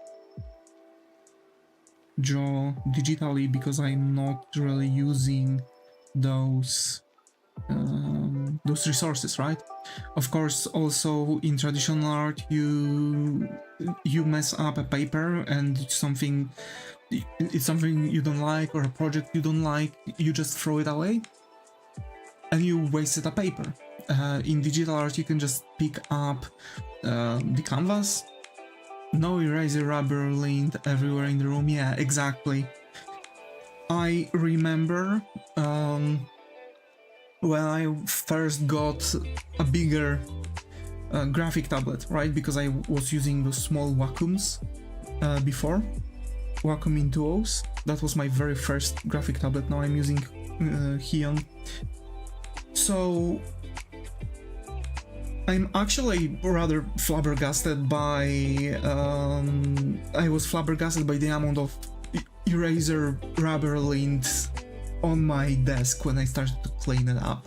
draw digitally, because I'm not really using those resources, right? Of course, also in traditional art, you mess up a paper and it's something you don't like, or a project you don't like, you just throw it away and you wasted a paper. In digital art, you can just pick up the canvas. No eraser, rubber lint everywhere in the room. Yeah, exactly. I remember when I first got a bigger graphic tablet, right? Because I was using those small Wacoms before, Wacom Intuos. That was my very first graphic tablet. Now I'm using Huion. So I'm actually rather flabbergasted by I was flabbergasted by the amount of eraser rubber lint on my desk when I started to clean it up.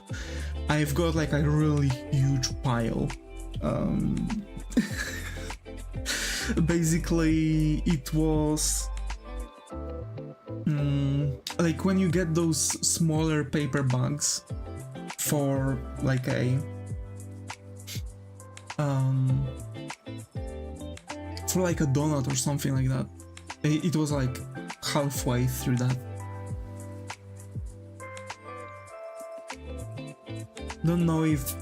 I've got like a really huge pile. Basically it was like when you get those smaller paper bags for like a donut or something like that. It was like halfway through that. Don't know if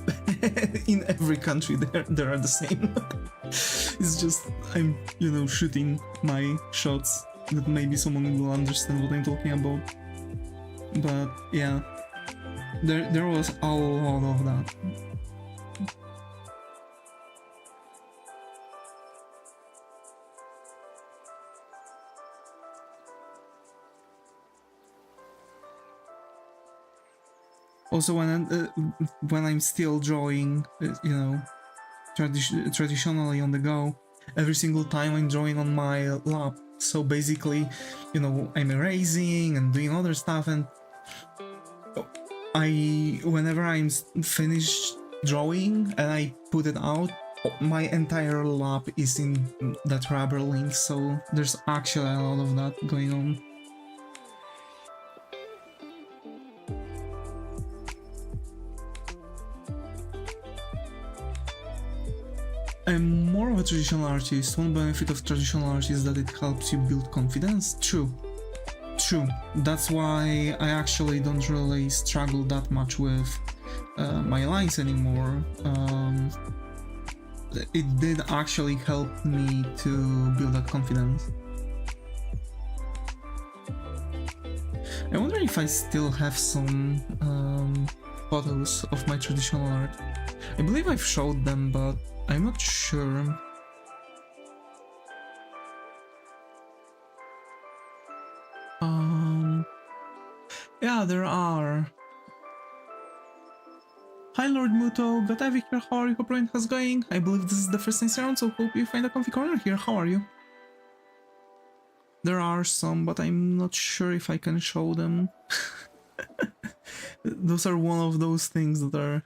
in every country they are the same. It's just I'm, you know, shooting my shots that maybe someone will understand what I'm talking about. But yeah, there was a lot of that. Also, when I'm still drawing, you know, traditionally on the go, every single time I'm drawing on my lap. So basically, you know, I'm erasing and doing other stuff, and whenever I'm finished drawing and I put it out, my entire lap is in that rubber lint. So there's actually a lot of that going on. I'm more of a traditional artist. One benefit of traditional art is that it helps you build confidence. True. That's why I actually don't really struggle that much with my lines anymore. It did actually help me to build that confidence. I wonder if I still have some photos of my traditional art. I believe I've showed them, but I'm not sure. Yeah, there are. Hi Lord Muto, got Evic here, how are you? Hope how's going? I believe this is the first nice round, so hope you find a comfy corner here, how are you? There are some, but I'm not sure if I can show them. Those are one of those things that are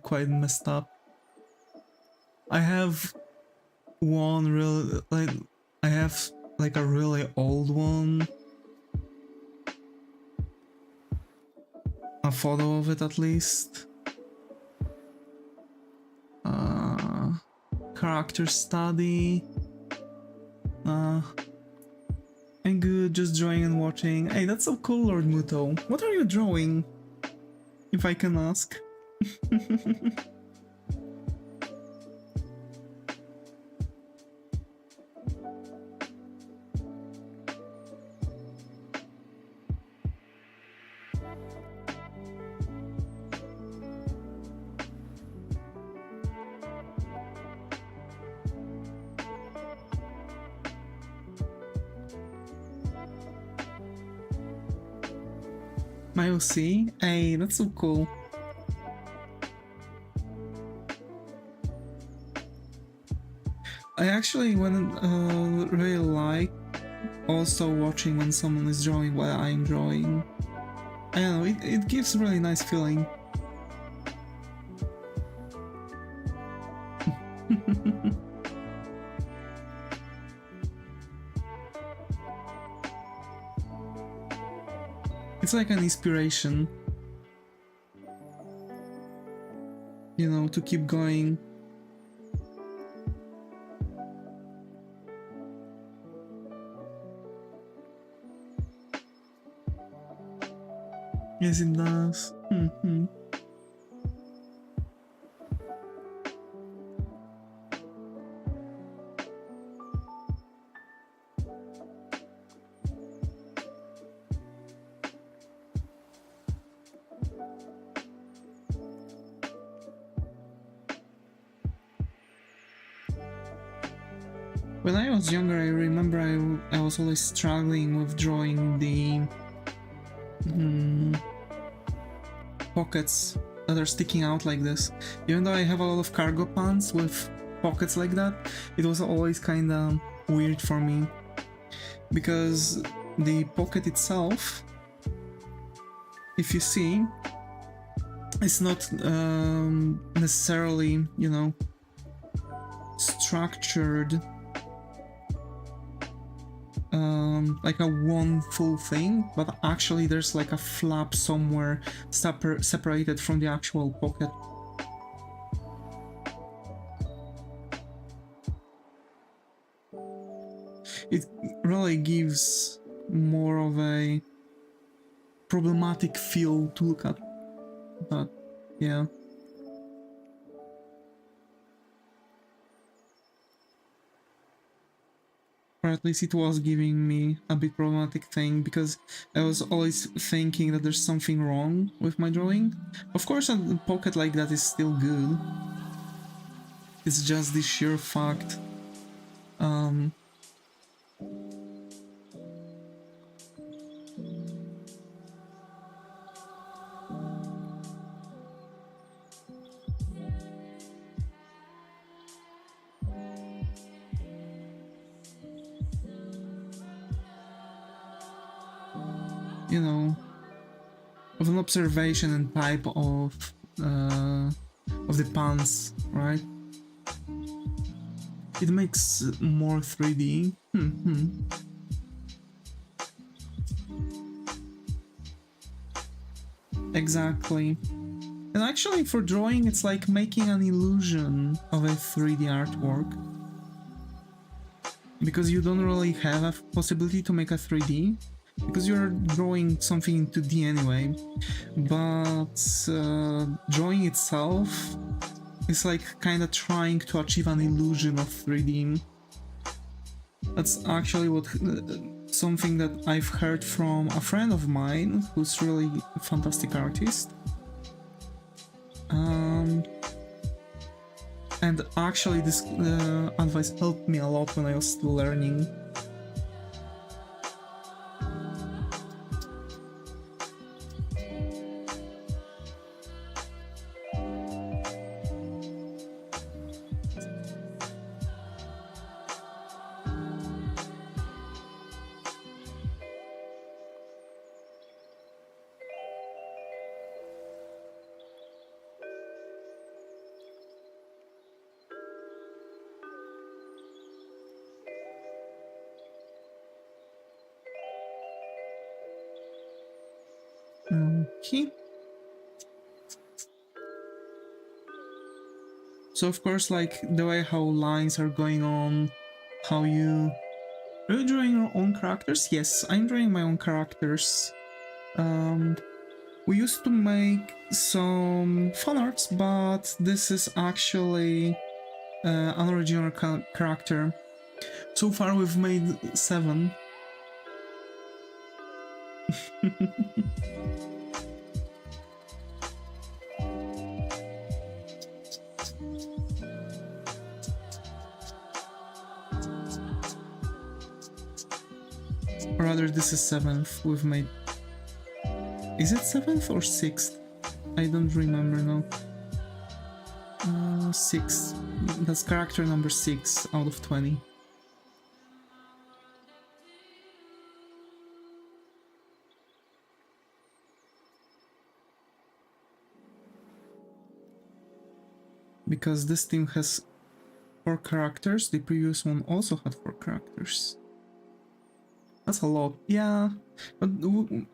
quite messed up. I have one real, I have like a really old one. A photo of it at least. Character study. I'm good, just drawing and watching. Hey, that's so cool, Lord Muto. What are you drawing? If I can ask. My OC? Hey, that's so cool. I actually really like also watching when someone is drawing while I'm drawing. I don't know, it gives a really nice feeling. It's like an inspiration, you know, to keep going. Yes, it does. When I was younger, I remember I was always struggling with drawing the pockets that are sticking out like this. Even though I have a lot of cargo pants with pockets like that, it was always kinda weird for me. Because the pocket itself, if you see, it's not necessarily, you know, structured like a one full thing, but actually there's like a flap somewhere separated from the actual pocket. It really gives more of a problematic feel to look at, but yeah. Or at least it was giving me a bit problematic thing, because I was always thinking that there's something wrong with my drawing. Of course a pocket like that is still good. It's just the sheer fact you know, of an observation and type of the pants, right? It makes more 3D. Exactly. And actually for drawing it's like making an illusion of a 3D artwork. Because you don't really have a possibility to make a 3D, because you're drawing something in 2D anyway. But drawing itself is like kinda trying to achieve an illusion of 3D. That's actually what something that I've heard from a friend of mine who's really a fantastic artist. And actually this advice helped me a lot when I was still learning. Okay. So of course, like the way how lines are going on, how you... Are you drawing your own characters? Yes, I'm drawing my own characters. We used to make some fan arts, but this is actually an original character. So far we've made 7. Or rather, this is 7th we've made. Is it 7th or 6th? I don't remember now. 6. That's character number 6 out of 20. Because this team has 4 characters, the previous one also had 4 characters. That's a lot, yeah. But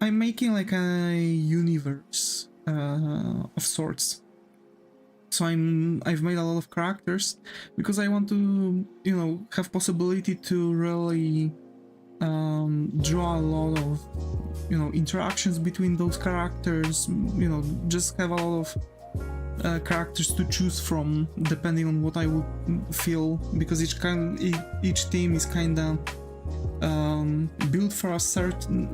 I'm making like a universe of sorts. So I've made a lot of characters because I want to, you know, have possibility to really draw a lot of, you know, interactions between those characters. You know, just have a lot of characters to choose from depending on what I would feel, because each team is kind of built for a certain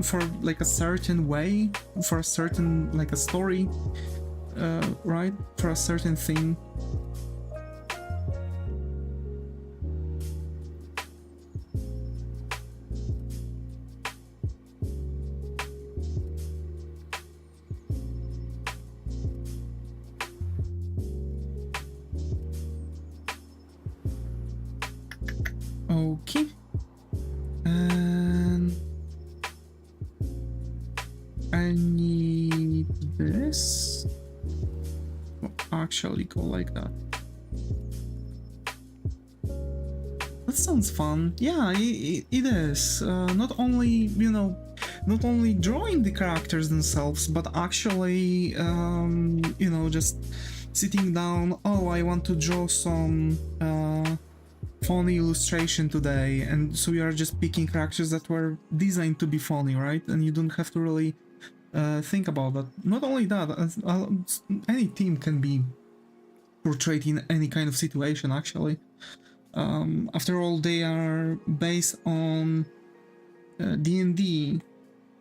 way, for a certain like a story, right, for a certain thing. Okay. And I need this. Well, actually go like that. That sounds fun. Yeah, it is. Not only, you know, not only drawing the characters themselves, but actually, you know, just sitting down, oh, I want to draw some funny illustration today, and so you are just picking characters that were designed to be funny, right? And you don't have to really think about that. Not only that, any team can be portrayed in any kind of situation, actually. After all, they are based on D&D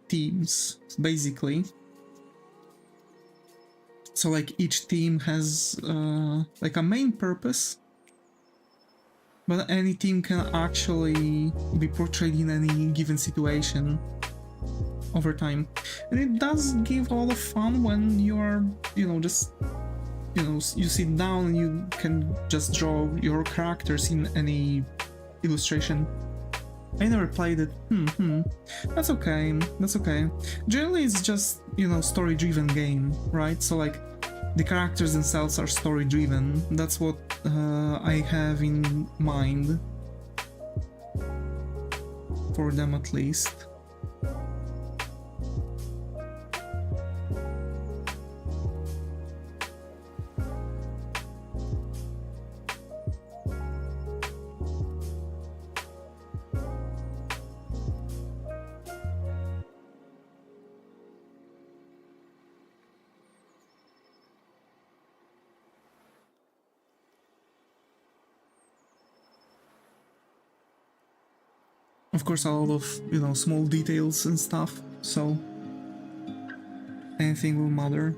teams, basically. So like each team has like a main purpose, but any team can actually be portrayed in any given situation over time. And it does give a lot of fun when you are, you know, just, you know, you sit down and you can just draw your characters in any illustration. I never played it. That's okay, that's okay. Generally it's just, you know, story-driven game, right? So like, the characters themselves are story-driven. That's what I have in mind. For them at least. Of course, a lot of, you know, small details and stuff, so anything will matter.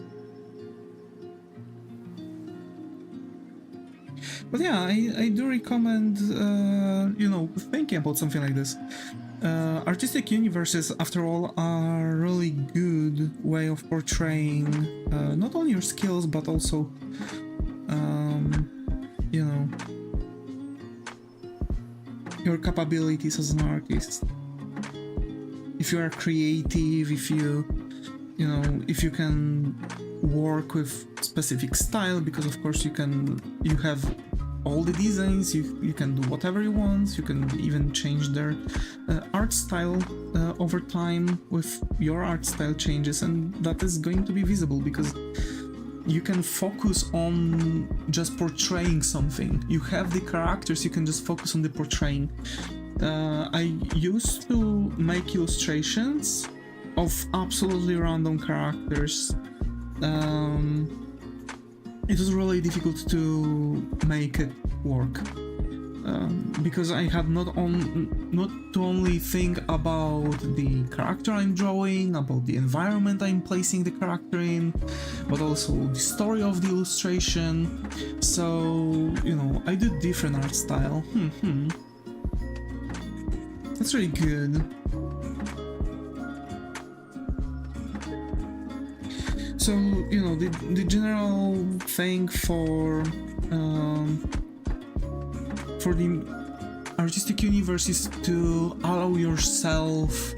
But yeah, I do recommend, you know, thinking about something like this. Artistic universes, after all, are a really good way of portraying not only your skills, but also, you know, your capabilities as an artist. If you are creative, if you know, if you can work with specific style, because of course you have all the designs, you can do whatever you want, you can even change their art style over time with your art style changes, and that is going to be visible because you can focus on just portraying something. You have the characters, you can just focus on the portraying. I used to make illustrations of absolutely random characters. It was really difficult to make it work because I had not to only think about the character I'm drawing, about the environment I'm placing the character in, but also the story of the illustration. So, you know, I do different art style. That's really good. So, you know, the general thing for the artistic universe is to allow yourself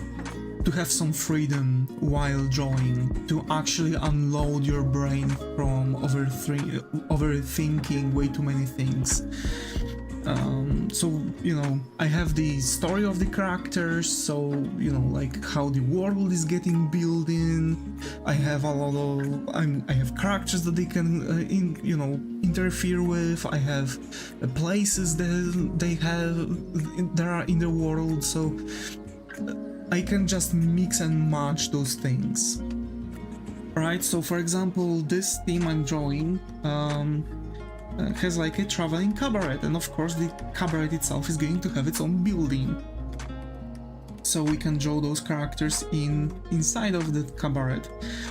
to have some freedom while drawing, to actually unload your brain from overthinking way too many things. So, you know, I have the story of the characters, so, you know, like how the world is getting built in. I have a lot of, I have characters that they can, you know, interfere with. I have places that they have, that are in the world, so I can just mix and match those things. Right, so for example, this theme I'm drawing, has like a traveling cabaret, and of course the cabaret itself is going to have its own building. So we can draw those characters inside of the cabaret.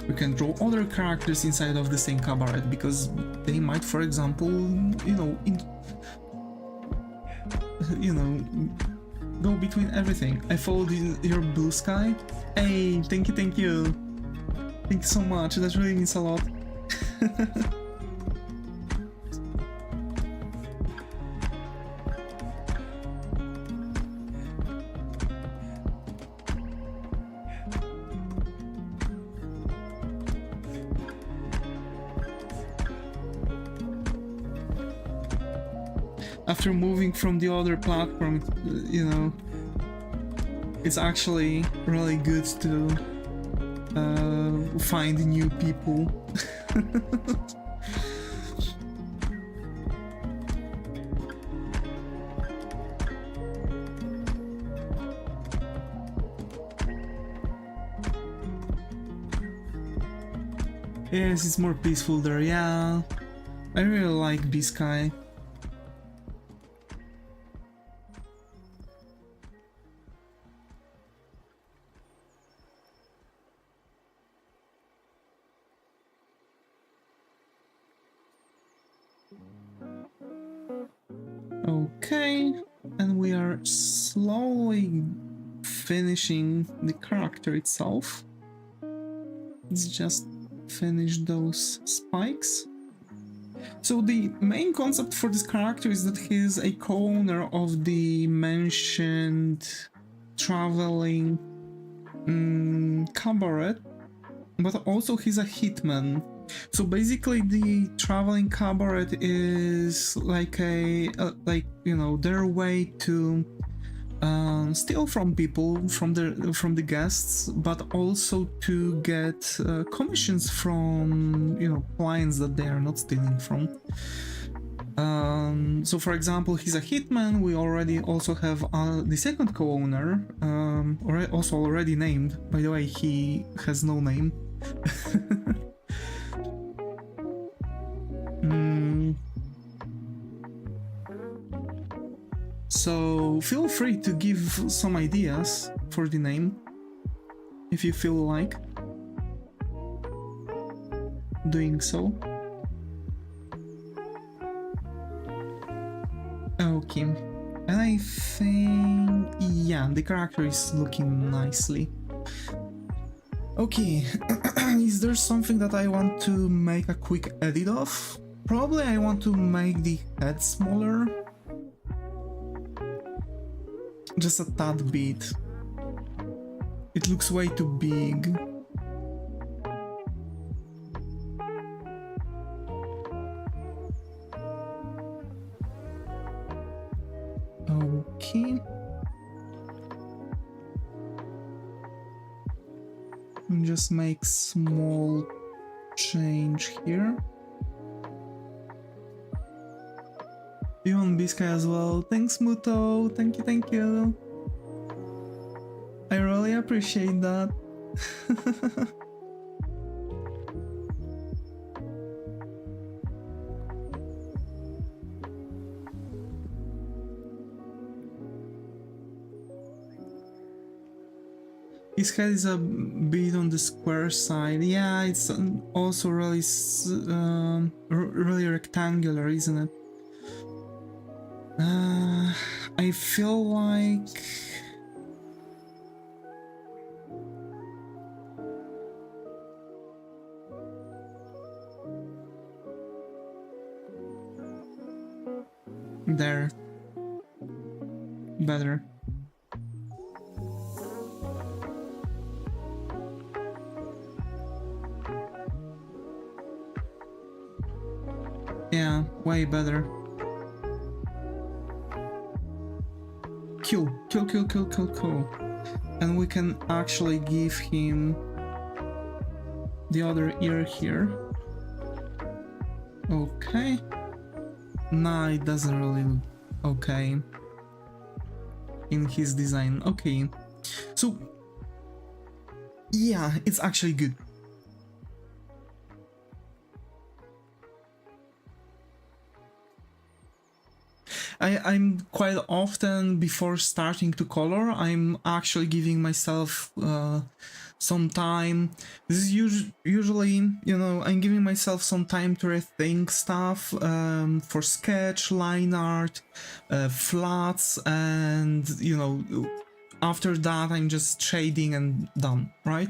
We can draw other characters inside of the same cabaret because they might, for example, you know, go between everything. I followed your blue sky. Hey, thank you. Thank you so much. That really means a lot. After moving from the other platform, you know, it's actually really good to find new people. Yes, it's more peaceful there, yeah. I really like Biscay. Okay, and we are slowly finishing the character itself. Let's just finish those spikes. So the main concept for this character is that he's a co-owner of the mentioned traveling cabaret, but also he's a hitman. So basically the traveling cabaret is like a you know, their way to steal from people, from the guests, but also to get commissions from, you know, clients that they are not stealing from. So for example, he's a hitman. We already also have the second co-owner, also already named. By the way, he has no name. So feel free to give some ideas for the name if you feel like doing so. Okay, and I think, yeah, the character is looking nicely. Okay, is there something that I want to make a quick edit of? Probably I want to make the head smaller. Just a tad bit. It looks way too big. Just make small change here. Huion Biscay as well. Thanks, Muto. Thank you, thank you. I really appreciate that. His head is a bit on the square side. Yeah, it's also really, really rectangular, isn't it? I feel like there, better. Yeah, way better. Kill. And we can actually give him the other ear here. Okay. Nah, it doesn't really look okay in his design. Okay. So, yeah, it's actually good. I'm quite often, before starting to color, I'm actually giving myself some time. This is usually, you know, I'm giving myself some time to rethink stuff for sketch, line art, flats, and, you know, after that I'm just shading and done, right?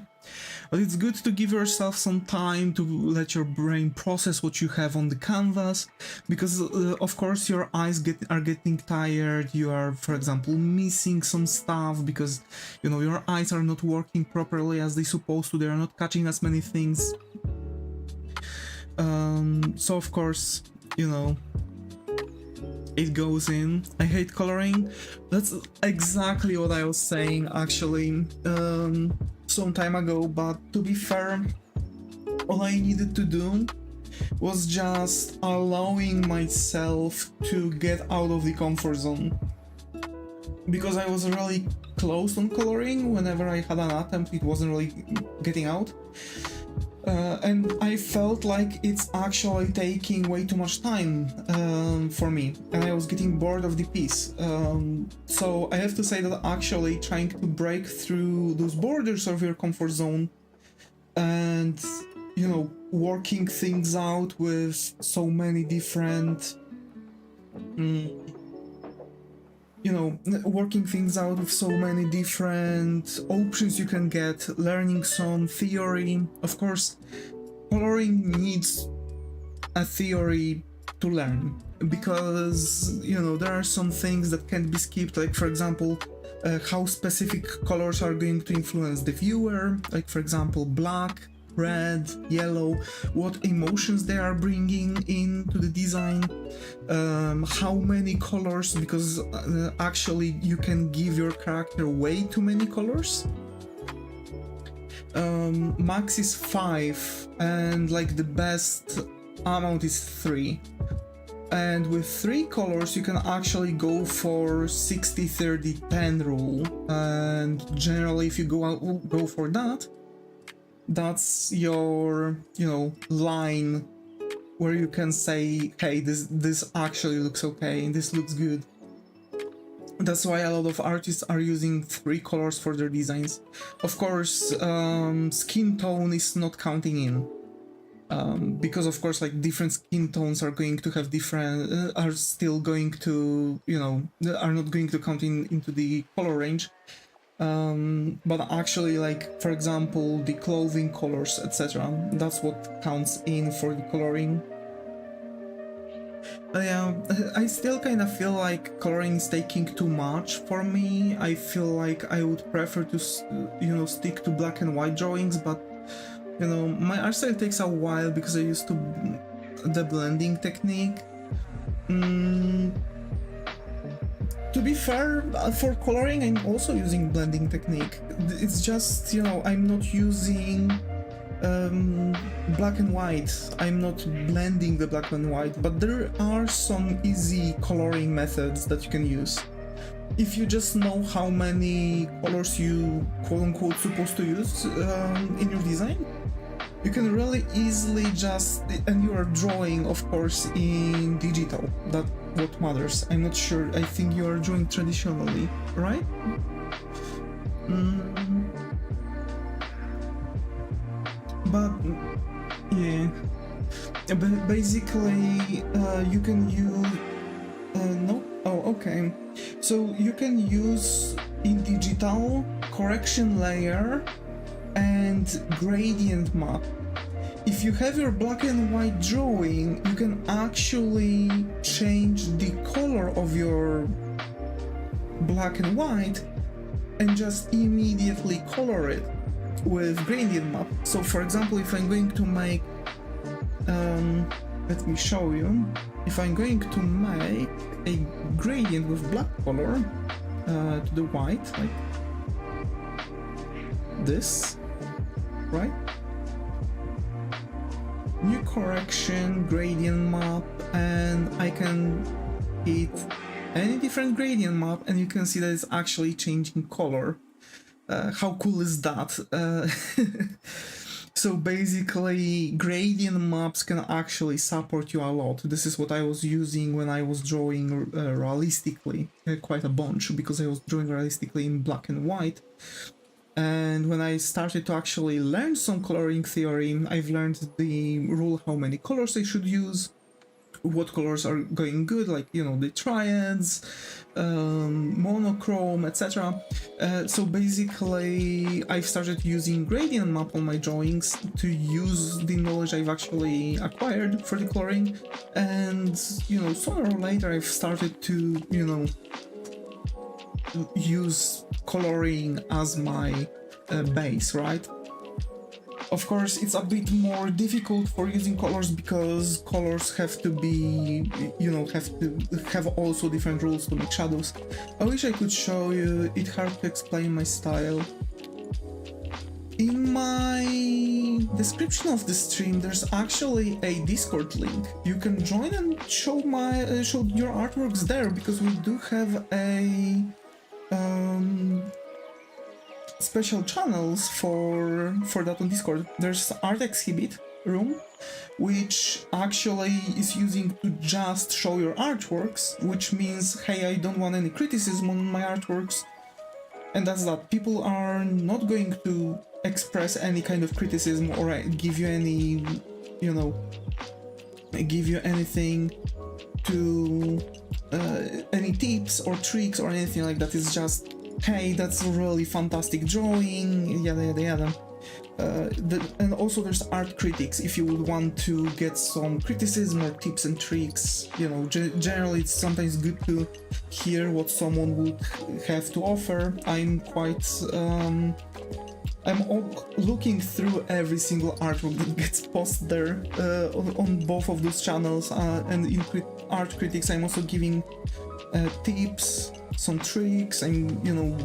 But it's good to give yourself some time to let your brain process what you have on the canvas, because of course your eyes are getting tired. You are, for example, missing some stuff because, you know, your eyes are not working properly as they're supposed to. They are not catching as many things. So of course, you know, it goes in. I hate coloring. That's exactly what I was saying actually some time ago, but to be fair, all I needed to do was just allowing myself to get out of the comfort zone, because I was really close on coloring. Whenever I had an attempt, it wasn't really getting out. And I felt like it's actually taking way too much time for me, and I was getting bored of the piece. So I have to say that actually trying to break through those borders of your comfort zone and, you know, working things out with so many different you know, working things out with so many different options you can get, learning some theory. Of course, coloring needs a theory to learn, because, you know, there are some things that can't be skipped, like, for example, how specific colors are going to influence the viewer, like, for example, black, red, yellow, what emotions they are bringing into the design, how many colors, because actually you can give your character way too many colors. Max is 5, and like the best amount is 3. And with 3 colors you can actually go for 60-30-10 rule, and generally if you go for that, that's your, you know, line where you can say, hey, this actually looks okay, this looks good. That's why a lot of artists are using 3 colors for their designs. Of course, skin tone is not counting in, because of course, like, different skin tones are going to have different, are still going to, you know, are not going to count into the color range. But actually, like, for example, the clothing colors, etc., that's what counts in for the coloring. Yeah, I still kind of feel like coloring is taking too much for me. I feel like I would prefer to, you know, stick to black and white drawings, but, you know, my art style takes a while because I used to the blending technique. To be fair, for coloring, I'm also using blending technique. It's just, you know, I'm not using black and white. I'm not blending the black and white, but there are some easy coloring methods that you can use. If you just know how many colors you quote-unquote supposed to use in your design, you can really easily just, and you are drawing, of course, in digital. That's what matters. I'm not sure. I think you are drawing traditionally, right? But yeah, but basically you can use no. Oh, okay. So you can use in digital correction layer and gradient map. If you have your black and white drawing, you can actually change the color of your black and white and just immediately color it with gradient map. So for example, if I'm going to make let me show you. If I'm going to make a gradient with black color to the white, like this, right? New correction, gradient map, and I can hit any different gradient map and you can see that it's actually changing color. How cool is that? So basically, gradient maps can actually support you a lot. This is what I was using when I was drawing realistically, quite a bunch, because I was drawing realistically in black and white. And when I started to actually learn some coloring theory, I've learned the rule how many colors I should use, what colors are going good, like, you know, the triads, monochrome, etc. So basically I've started using gradient map on my drawings to use the knowledge I've actually acquired for the coloring, and, you know, sooner or later I've started to, you know, use coloring as my base, right? Of course, it's a bit more difficult for using colors because colors have to be, you know, have to have also different rules to make shadows. I wish I could show you. It's hard to explain my style. In my description of the stream, there's actually a Discord link. You can join and show your artworks there, because we do have a special channels for that on Discord. There's art exhibit room, which actually is using to just show your artworks, which means, hey, I don't want any criticism on my artworks, and that's that. People are not going to express any kind of criticism or give you any, you know, give you anything to any tips or tricks or anything like that. It's just, hey, that's a really fantastic drawing, yada yada yada. And also there's art critics. If you would want to get some criticism or tips and tricks, you know, generally it's sometimes good to hear what someone would have to offer. I'm quite looking through every single artwork that gets posted there on both of those channels, and in art critics I'm also giving tips, some tricks. I'm, you know,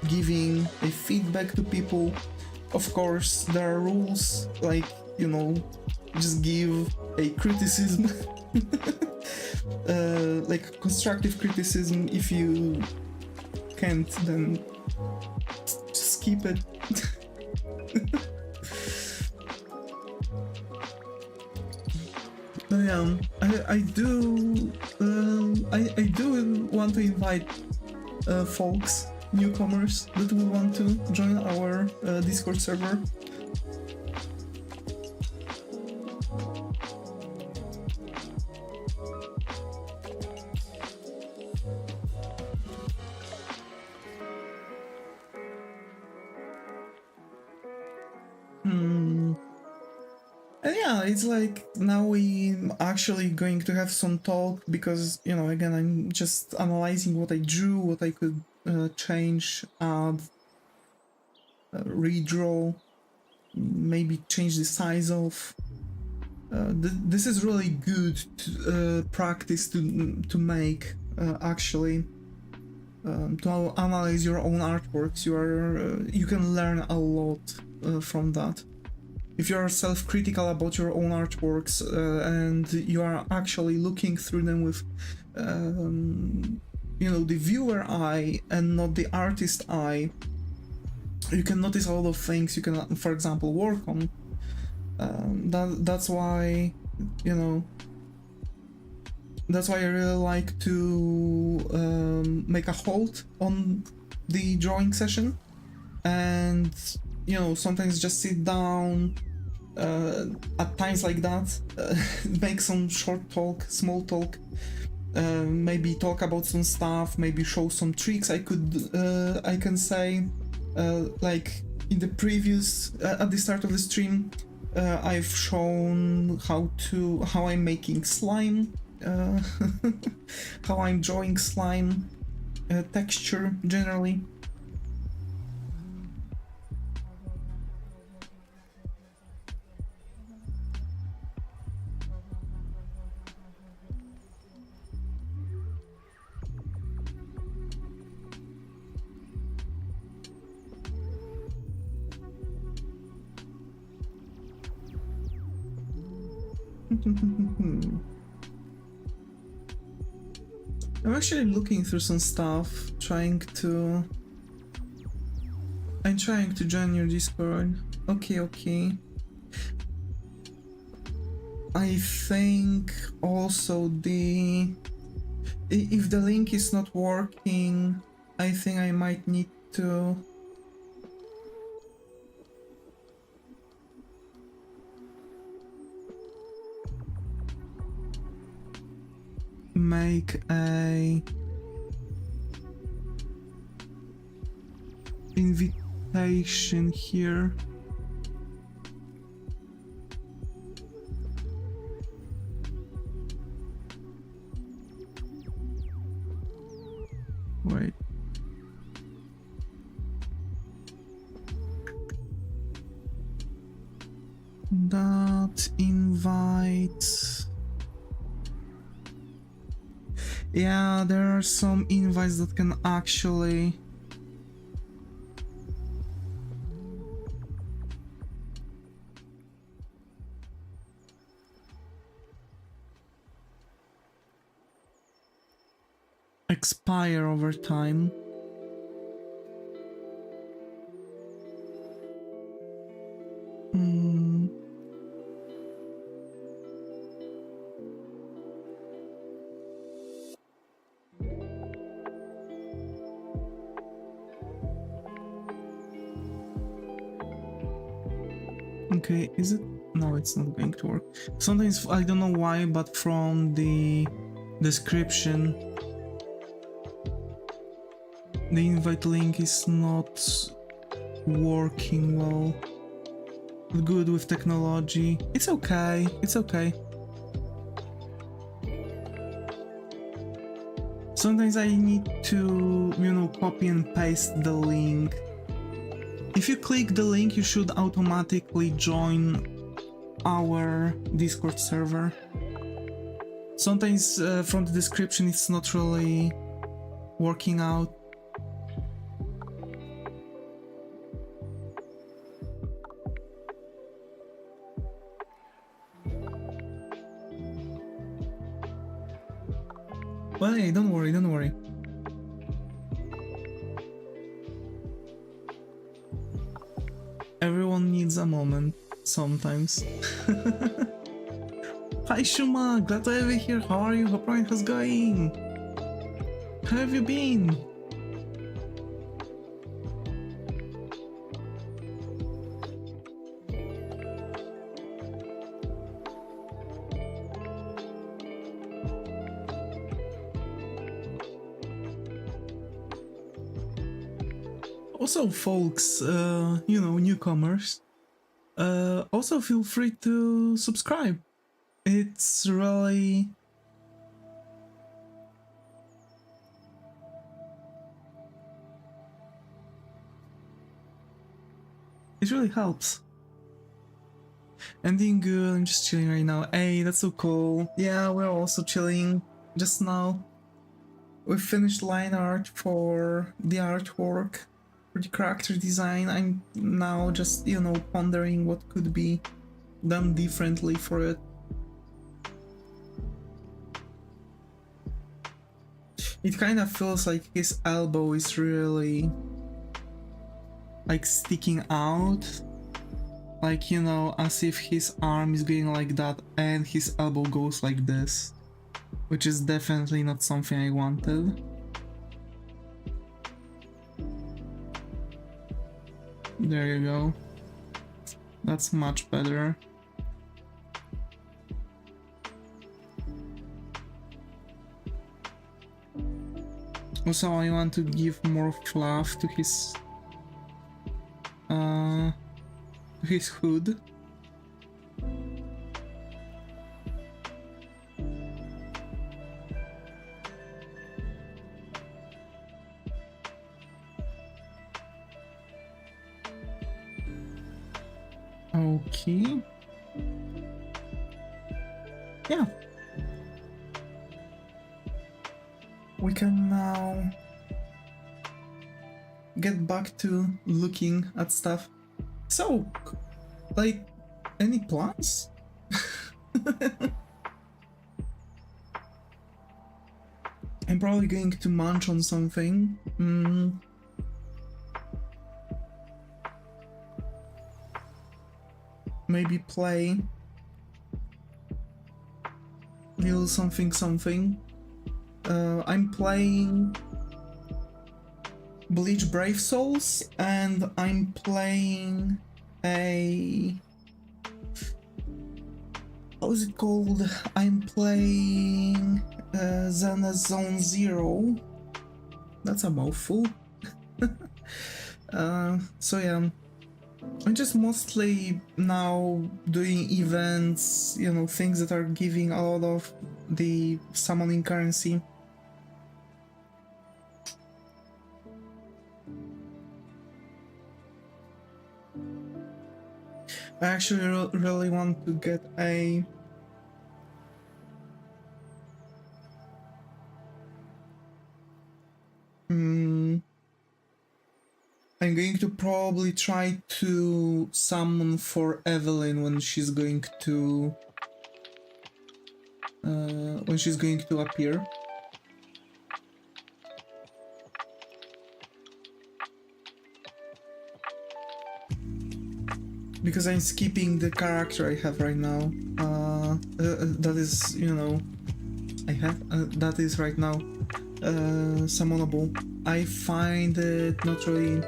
giving a feedback to people. Of course, there are rules, like, you know, just give a criticism, like constructive criticism. If you can't, then just keep it. But yeah, I do want to invite folks, newcomers that will want to join our Discord server. And yeah, it's like now we actually going to have some talk, because, you know, again, I'm just analyzing what I drew, what I could change, add, redraw, maybe change the size of. This is really good practice to make, actually. to analyze your own artworks. You can learn a lot from that. If you are self-critical about your own artworks and you are actually looking through them with you know, the viewer eye and not the artist eye, you can notice a lot of things you can, for example, work on. That's why, you know, that's why I really like to make a halt on the drawing session, and you know, sometimes just sit down at times like that, make some short talk, small talk, maybe talk about some stuff, maybe show some tricks I can say, like in the previous at the start of the stream, I've shown how I'm making slime, how I'm drawing slime texture generally. I'm actually looking through some stuff, I'm trying to join your Discord. Okay. I think also if the link is not working, I think I might need to make a invitation here. Wait. That invite. Yeah, there are some invites that can actually expire over time. Okay, is it? No, it's not going to work. Sometimes, I don't know why, but from the description, the invite link is not working well. Good with technology. It's okay, it's okay. Sometimes I need to, you know, copy and paste the link. If you click the link, you should automatically join our Discord server. Sometimes from the description it's not really working out. Well, hey, don't worry, don't worry. Everyone needs a moment, sometimes. Hi Shuma, glad to have you here. How are you? Hope everything's going. How have you been? Also, folks, you know, newcomers, also feel free to subscribe. It's really... it really helps. I'm doing good, I'm just chilling right now. Hey, that's so cool. Yeah, we're also chilling just now. we finished line art for the artwork, for the character design. I'm now just, you know, pondering what could be done differently for it. It kind of feels like his elbow is really like sticking out, like, you know, as if his arm is going like that and his elbow goes like this, which is definitely not something I wanted. There you go. That's much better. Also, I want to give more fluff to his hood. Okay. Yeah. We can now get back to looking at stuff. So, like, any plans? I'm probably going to munch on something. Maybe play little something. I'm playing Bleach Brave Souls, and I'm playing a... how is it called? I'm playing Xena Zone Zero. That's a mouthful. So yeah, I'm just mostly now doing events, you know, things that are giving a lot of the summoning currency. I actually really want to get a I'm going to probably try to summon for Evelyn when she's going to appear. Because I'm skipping the character I have right now. That is, you know, that is right now summonable. I find it not really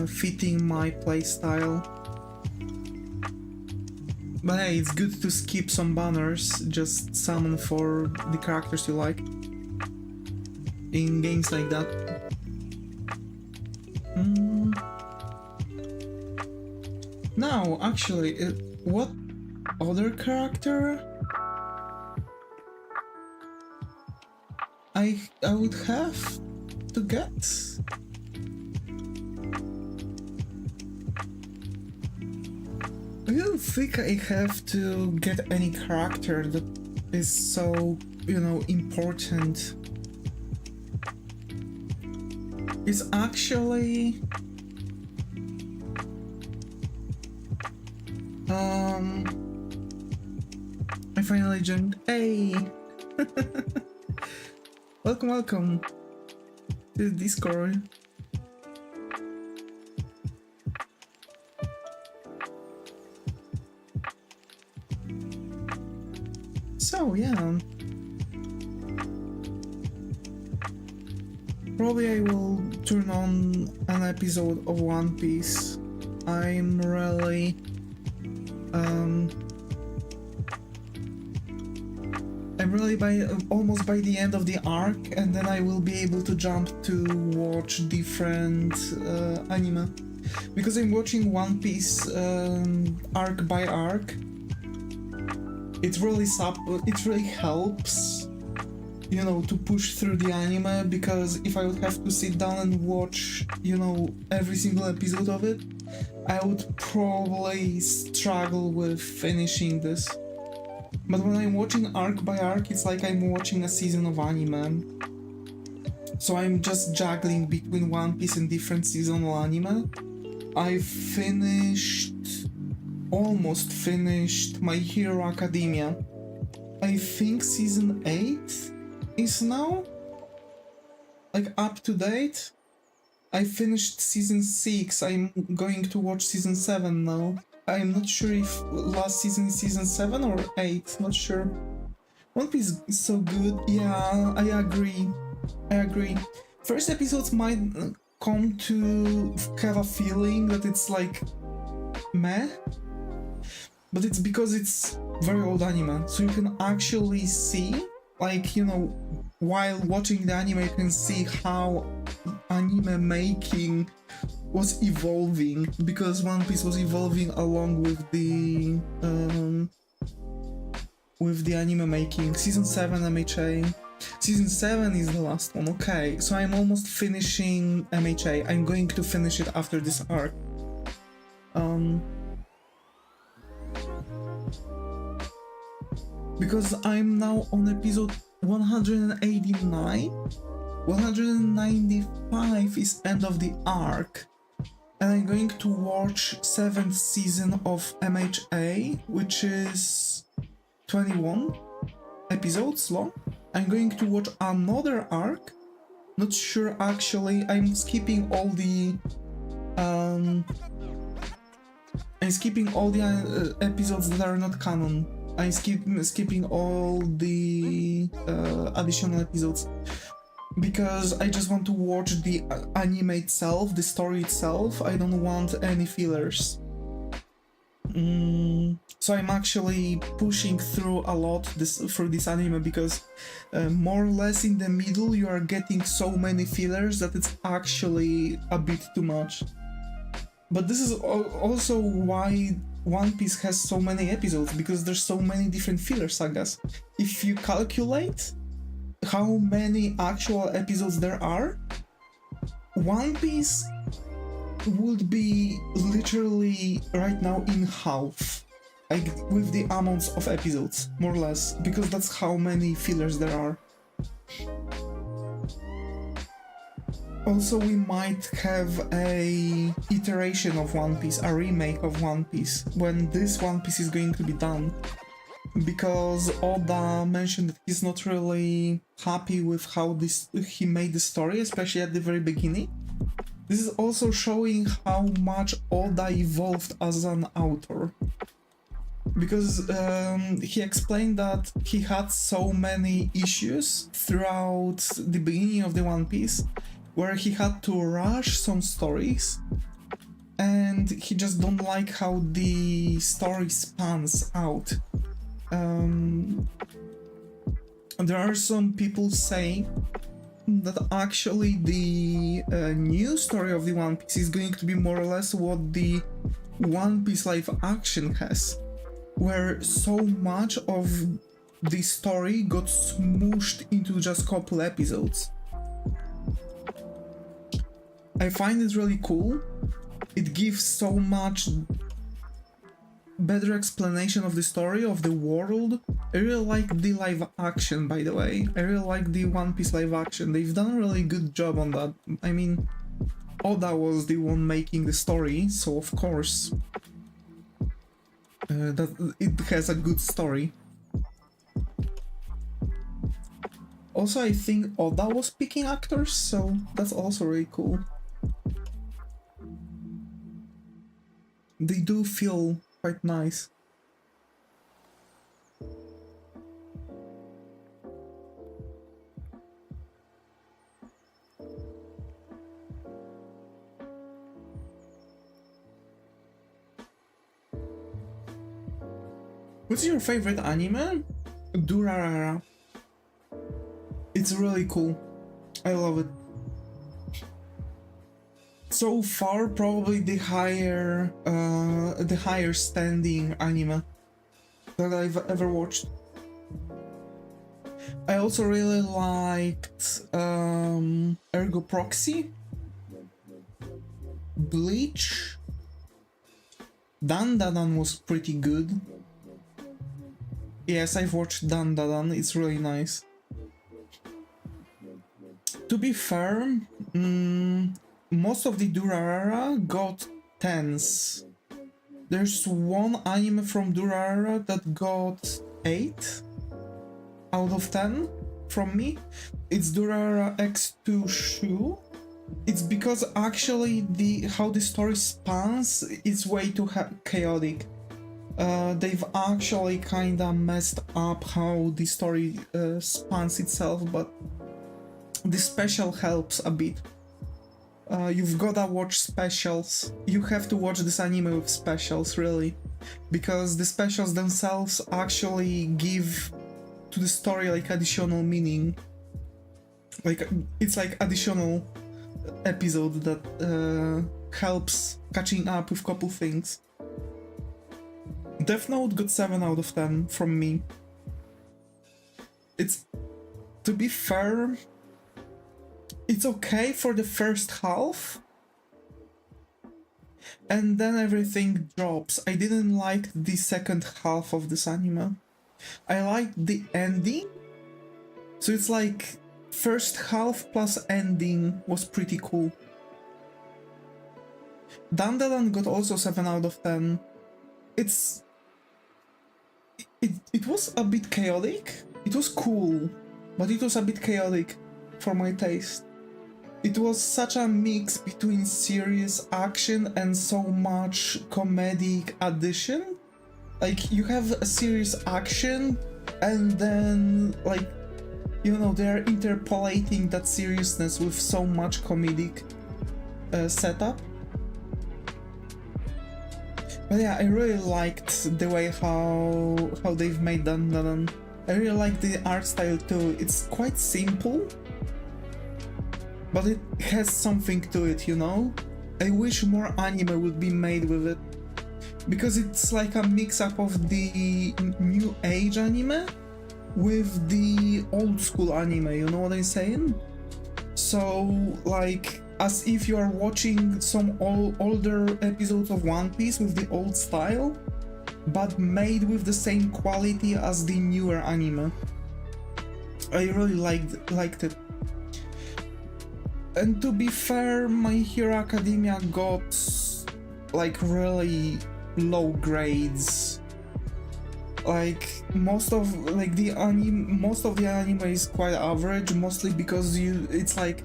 fitting my playstyle. But hey, it's good to skip some banners, just summon for the characters you like in games like that. Now, actually, what other character I would have to get? I don't think I have to get any character that is so, you know, important. It's actually... I finally joined. Hey! Welcome to Discord. So yeah, probably I will turn on an episode of One Piece. I'm really almost by the end of the arc, and then I will be able to jump to watch different anime, because I'm watching One Piece arc by arc. It really helps, you know, to push through the anime, because if I would have to sit down and watch, you know, every single episode of it, I would probably struggle with finishing this. But when I'm watching arc by arc, it's like I'm watching a season of anime. So I'm just juggling between One Piece and different seasonal anime. I almost finished My Hero Academia. I think season 8 is now, like, up to date. I finished season 6, I'm going to watch season 7 now. I'm not sure if last season is season 7 or 8, not sure. One Piece is so good, yeah, I agree. First episodes might come to have a feeling that it's like meh, but it's because it's very old anime, so you can actually see, like, you know, while watching the anime you can see how anime making was evolving, because One Piece was evolving along with the anime making. Season 7 MHA. Season 7 is the last one, okay, so I'm almost finishing MHA. I'm going to finish it after this arc. Because I'm now on episode 189. 195 is end of the arc. And I'm going to watch 7th season of MHA, which is 21 episodes long. I'm going to watch another arc. Not sure actually. I'm skipping all the episodes that are not canon. I'm skipping all the additional episodes because I just want to watch the anime itself, the story itself. I don't want any fillers. So I'm actually pushing through a lot for this anime because more or less in the middle you are getting so many fillers that it's actually a bit too much. But this is also why One Piece has so many episodes, because there's so many different filler sagas. If you calculate how many actual episodes there are, One Piece would be literally right now in half, like with the amounts of episodes, more or less, because that's how many fillers there are. Also, we might have a iteration of One Piece, a remake of One Piece, when this One Piece is going to be done. Because Oda mentioned that he's not really happy with how he made the story, especially at the very beginning. This is also showing how much Oda evolved as an author. Because he explained that he had so many issues throughout the beginning of the One Piece, where he had to rush some stories, and he just don't like how the story spans out. There are some people saying that actually the new story of the One Piece is going to be more or less what the One Piece live action has, where so much of the story got smooshed into just a couple episodes. I find it really cool. It gives so much better explanation of the story, of the world. I really like the live action, by the way. I really like the One Piece live action. They've done a really good job on that. I mean, Oda was the one making the story, so of course that it has a good story. Also, I think Oda was picking actors, so that's also really cool. They do feel quite nice. What's your favorite anime? Durarara. It's really cool. I love it. So far, probably the higher standing anime that I've ever watched. I also really liked Ergo Proxy, Bleach. Dan was pretty good. Yes, I've watched Dan. It's really nice. To be fair, most of the Durarara got 10s. There's one anime from Durarara that got 8 out of 10 from me. It's Durarara X2 Shu. It's because actually how the story spans is way too chaotic. They've actually kinda messed up how the story spans itself, but the special helps a bit. You've gotta watch specials. You have to watch this anime with specials, really, because the specials themselves actually give to the story like additional meaning. Like it's like additional episode that helps catching up with couple things. Death Note got 7 out of 10 from me. It's, to be fair, it's okay for the first half, and then everything drops. I didn't like the second half of this anime. I liked the ending, so it's like first half plus ending was pretty cool. Dandadan got also 7 out of 10. It was a bit chaotic. It was cool, but it was a bit chaotic for my taste. It was such a mix between serious action and so much comedic addition. Like, you have a serious action, and then, like, you know, they're interpolating that seriousness with so much comedic setup. But yeah, I really liked the way how they've made Dandadan. I really like the art style too. It's quite simple, but it has something to it, you know? I wish more anime would be made with it, because it's like a mix-up of the new age anime with the old school anime, you know what I'm saying? So, like, as if you are watching some older episodes of One Piece with the old style, but made with the same quality as the newer anime. I really liked it. And to be fair, My Hero Academia got like really low grades. Like most of the anime is quite average, mostly because it's like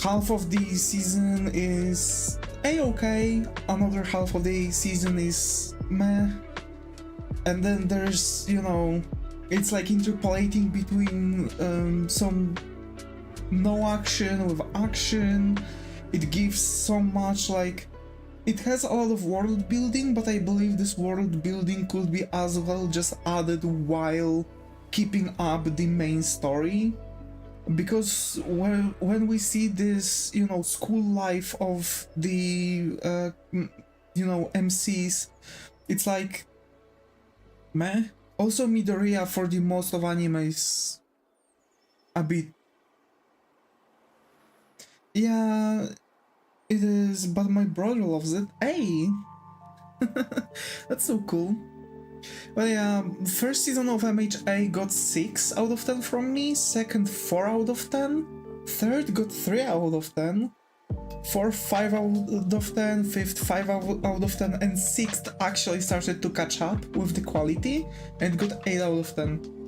half of the season is a-okay, another half of the season is meh, and then there's, you know, it's like interpolating between some no action with action. It gives so much, like, it has a lot of world building, but I believe this world building could be as well just added while keeping up the main story. Because when we see this, you know, school life of the, you know, MCs, it's like, meh. Also, Midoriya for the most of anime is a bit... Yeah, it is, but my brother loves it. Hey! That's so cool. Well, yeah, first season of MHA got 6 out of 10 from me, second 4 out of 10, third got 3 out of 10, fourth 5 out of 10, fifth 5 out of 10, and sixth actually started to catch up with the quality and got 8 out of 10.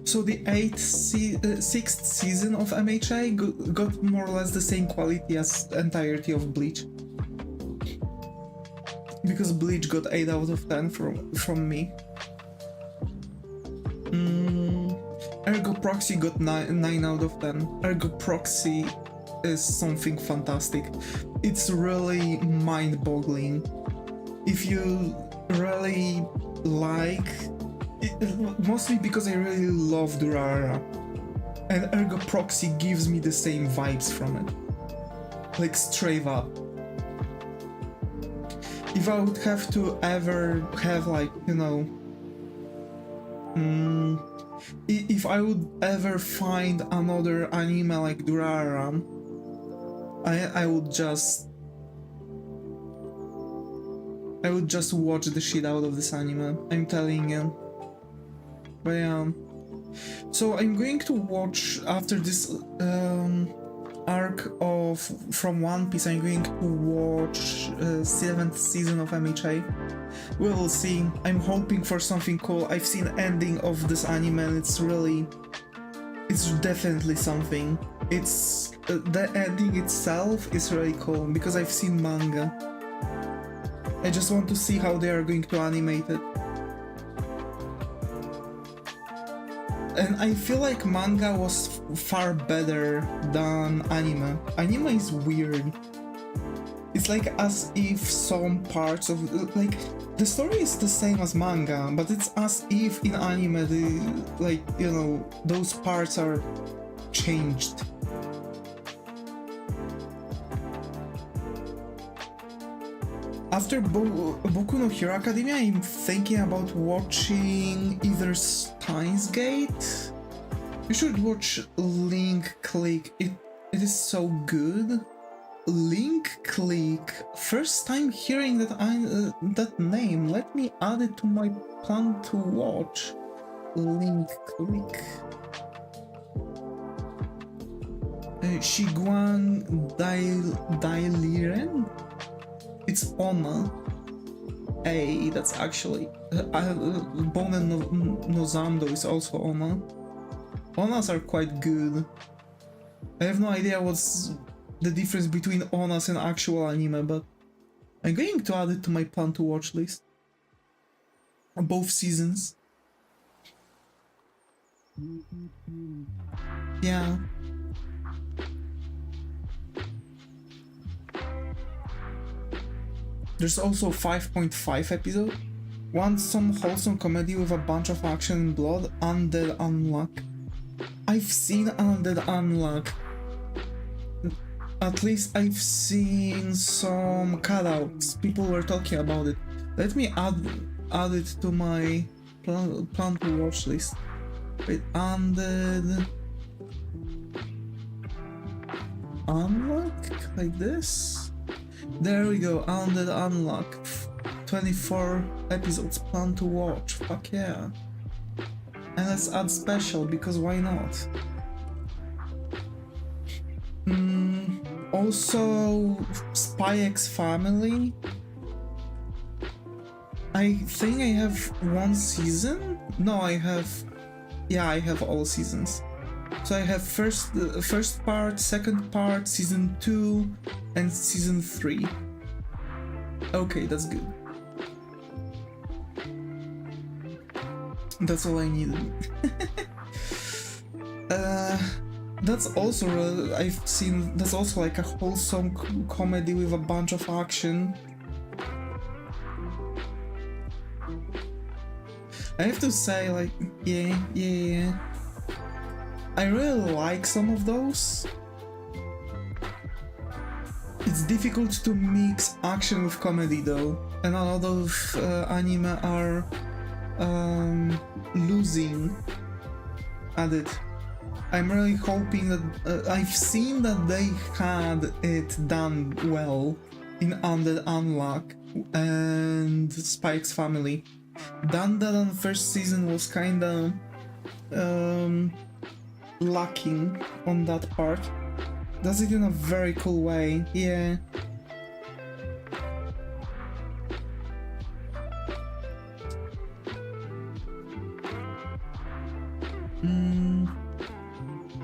So the 6th season of MHA got more or less the same quality as the entirety of Bleach. Because Bleach got 8 out of 10 from me. Ergo Proxy got 9 out of 10. Ergo Proxy is something fantastic. It's really mind-boggling. If you really like... mostly because I really love Durarara. And Ergo Proxy gives me the same vibes from it. Like, straight up. If I would have to ever have, like, you know... if I would ever find another anime like Durarara, I would just watch the shit out of this anime, I'm telling you. But yeah, So I'm going to watch after this arc of from One Piece. I'm going to watch 7th season of MHA. We'll see. I'm hoping for something cool. I've seen ending of this anime and it's definitely something. It's the ending itself is really cool because I've seen manga. I just want to see how they are going to animate it. And I feel like manga was far better than anime. Anime is weird. It's like as if some parts of like the story is the same as manga, but it's as if in anime those parts are changed. After Boku no Hero Academia, I'm thinking about watching either Steins Gate. You should watch Link Click. It is so good. Link Click. First time hearing that name. Let me add it to my plan to watch. Link Click. Shiguan Dailiren. It's Ona. Hey, that's actually Bonen no Zando is also Ona. Onas are quite good. I have no idea what's the difference between Onas and actual anime, but I'm going to add it to my plan to watch list. Both seasons. Yeah. There's also 5.5 episode. Want some wholesome comedy with a bunch of action and blood? Undead Unluck. I've seen Undead Unluck. At least I've seen some cutouts. People were talking about it. Let me add it to my plan to watch list. Wait, Undead Unluck? Like this? There we go, Undead Unluck. 24 episodes planned to watch. Fuck yeah. And let's add special, because why not? Also, Spy X Family. I think I have one season? No, I have all seasons. So I have first part, second part, season 2, and season 3. Okay, that's good. That's all I needed. That's also that's also like a wholesome comedy with a bunch of action. I have to say, like, yeah. I really like some of those. It's difficult to mix action with comedy though, and a lot of anime are losing at it. I'm really hoping that I've seen that they had it done well in Undead Unluck and Spy X Family. Dandadan first season was kinda lacking on that part. Does it in a very cool way, yeah.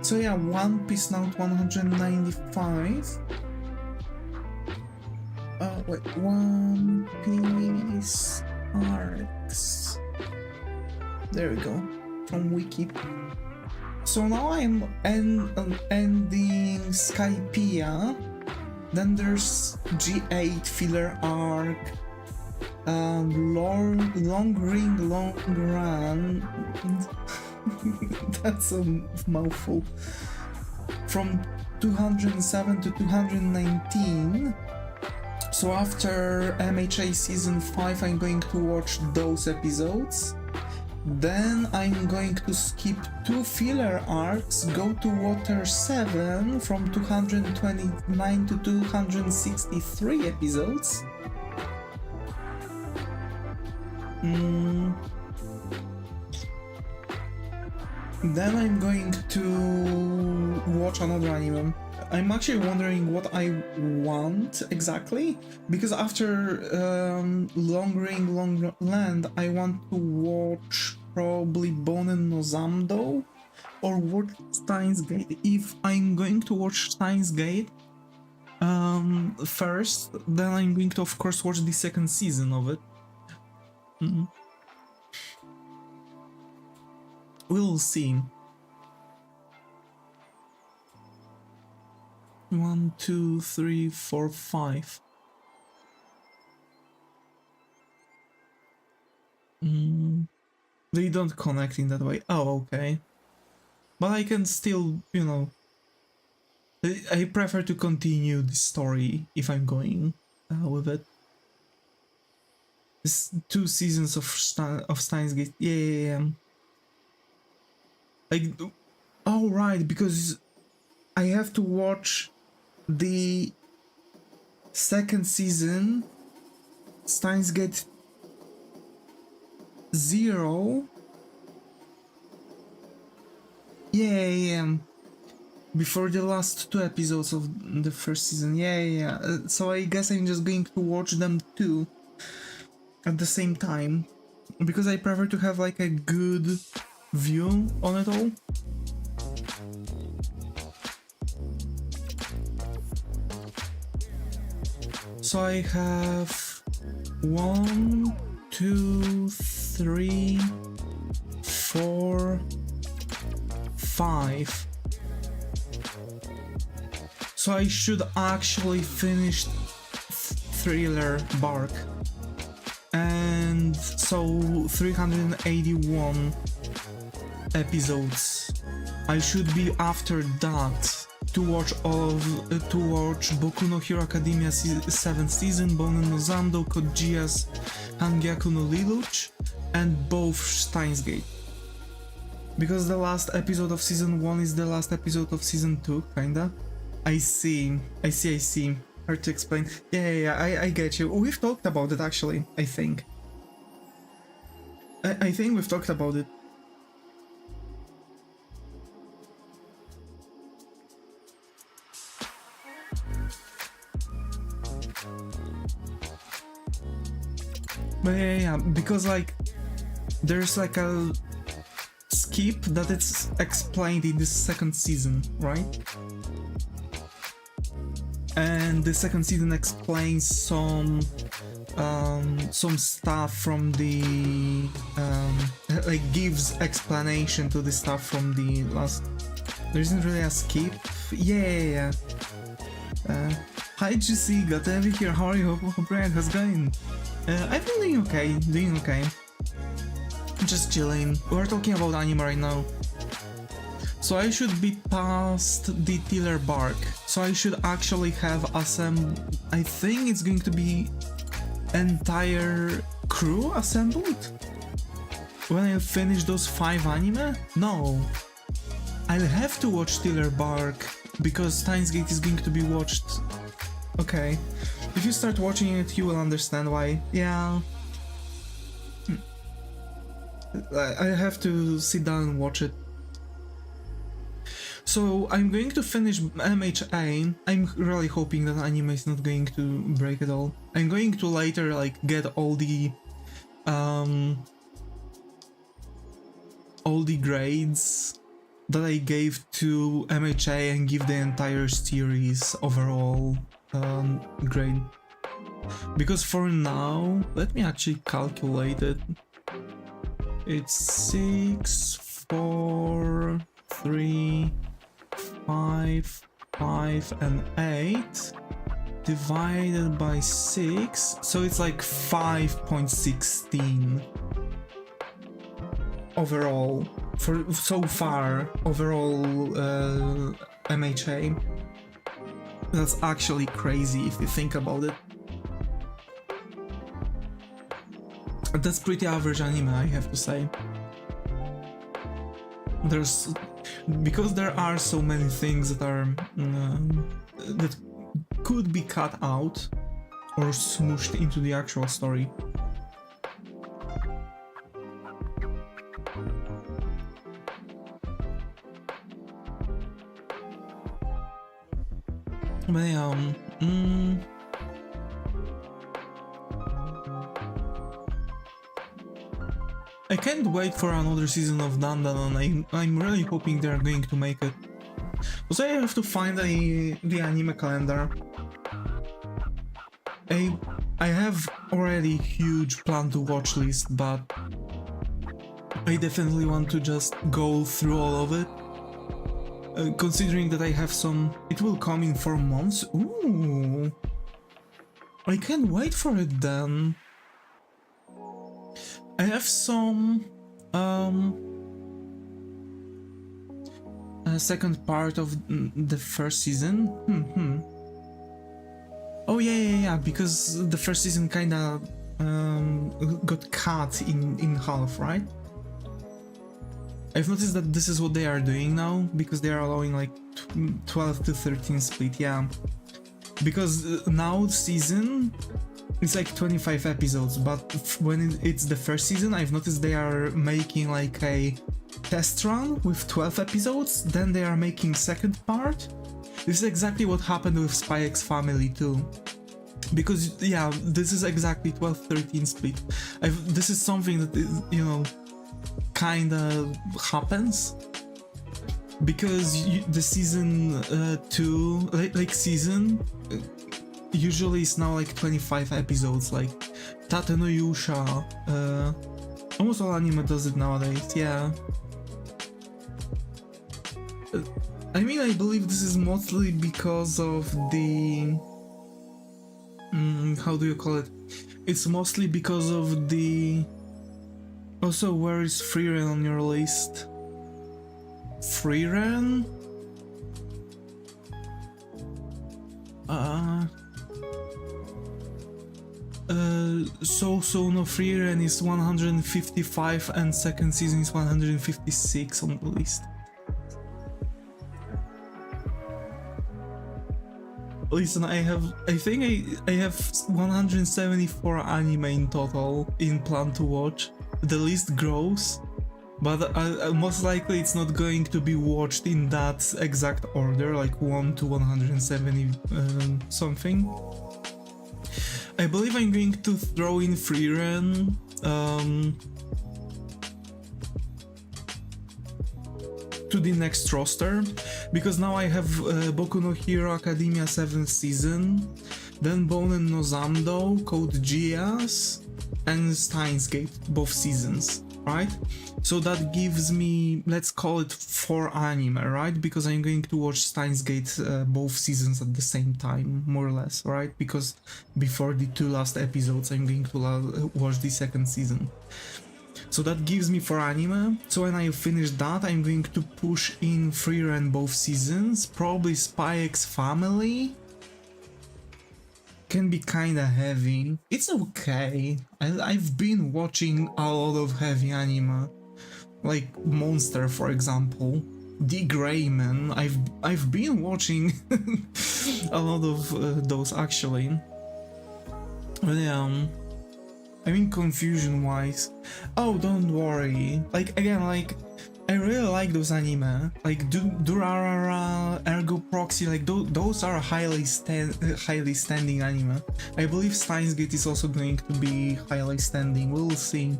So yeah, One Piece now at 195. Wait, One Piece arcs. There we go, from Wiki. So now I'm ending Skypiea. Then there's G8 filler arc, long ring, long run. That's a mouthful. From 207 to 219. So after MHA season 5, I'm going to watch those episodes. Then I'm going to skip 2 filler arcs, go to Water 7 from 229 to 263 episodes. Then I'm going to watch another anime. I'm actually wondering what I want exactly, because after Long Ring Long Land, I want to watch probably Bonen no Zamdo or watch Steins Gate. If I'm going to watch Steins Gate first, then I'm going to of course watch the second season of it. We'll see. 1, 2, 3, 4, 5. They don't connect in that way. Oh, okay. But I can still, you know, I prefer to continue the story if I'm going with it. It's 2 seasons of Steins Gate. Yeah. Like, oh right, because I have to watch the second season, Steins Gate 0. Yeah. Before the last 2 episodes of the first season. Yeah. So I guess I'm just going to watch them too at the same time, because I prefer to have like a good view on it all. So I have 1, 2, 3, 4, 5. So I should actually finish Thriller Bark. And so 381 episodes. I should be after that to watch Boku no Hero Academia 7th season, Bonen no Zamdo, Code Geass, Hangyaku no Lelouch, and both Steins Gate. Because the last episode of season 1 is the last episode of season 2, kinda. I see. Hard to explain. Yeah, I get you. We've talked about it actually, I think. I think we've talked about it. But yeah, because like there's like a skip that it's explained in the second season, right? And the second season explains some stuff from the like gives explanation to the stuff from the last. There isn't really a skip. Yeah. Hi Juicy, got to have you here. How are you? Hope how's it going? I've been doing okay. Just chilling. We're talking about anime right now. So I should be past the Tiller Bark. So I should actually have I think it's going to be entire crew assembled? When I finish those 5 anime? No. I'll have to watch Tiller Bark because Steins Gate is going to be watched. Okay. If you start watching it, you will understand why. Yeah. I have to sit down and watch it. So I'm going to finish MHA. I'm really hoping that anime is not going to break at all. I'm going to later like get all the grades that I gave to MHA and give the entire series overall grade. Because for now, let me actually calculate it. It's 6, 4, 3, 5, 5, and 8 divided by 6, so it's like 5.16 overall for so far overall MHA. That's actually crazy if you think about it. That's pretty average anime, I have to say. Because there are so many things that are that could be cut out or smooshed into the actual story. But yeah, I can't wait for another season of Dandan, and I'm really hoping they're going to make it. Also, I have to find the anime calendar. I have already huge plan to watch list, but I definitely want to just go through all of it. Considering that I have some... It will come in 4 months. Ooh! I can't wait for it then. I have some... second part of the first season. Oh yeah, because the first season kinda got cut in half, right? I've noticed that this is what they are doing now, because they are allowing like 12 to 13 split, yeah. Because now season, it's like 25 episodes, but when it's the first season, I've noticed they are making like a test run with 12 episodes, then they are making second part. This is exactly what happened with Spy X Family too. Because, yeah, this is exactly 12-13 split. This is something that is, you know, kinda happens. Because the season 2, like season, usually it's now like 25 episodes, like Tate no Yusha. Almost all anime does it nowadays, yeah. I mean, I believe this is mostly because of the... how do you call it? It's mostly because of the... Also, where is Freeren on your list? Freeren? So no, Freeren is 155 and second season is 156 on the list. Listen, I think I have 174 anime in total in plan to watch. The list grows, but most likely it's not going to be watched in that exact order, like 1 to 170 something. I believe I'm going to throw in Freeren, to the next roster, because now I have Boku no Hero Academia 7th season, then Bonen no Zando, Code Geass, and Steins Gate, both seasons, right? So that gives me, let's call it 4 anime, right? Because I'm going to watch Steins Gate both seasons at the same time, more or less, right? Because before the 2 last episodes, I'm going to watch the second season. So that gives me 4 anime. So when I finish that, I'm going to push in Freeren both seasons. Probably Spy X Family. Can be kinda heavy. It's okay. I've been watching a lot of heavy anime. Like Monster, for example. The Grey Man. I've been watching a lot of those actually. But yeah. I mean, confusion-wise. Oh, don't worry. Like, again, like, I really like those anime. Like, Durarara, Ergo Proxy, like, those are highly standing anime. I believe Steins Gate is also going to be highly standing. We'll see.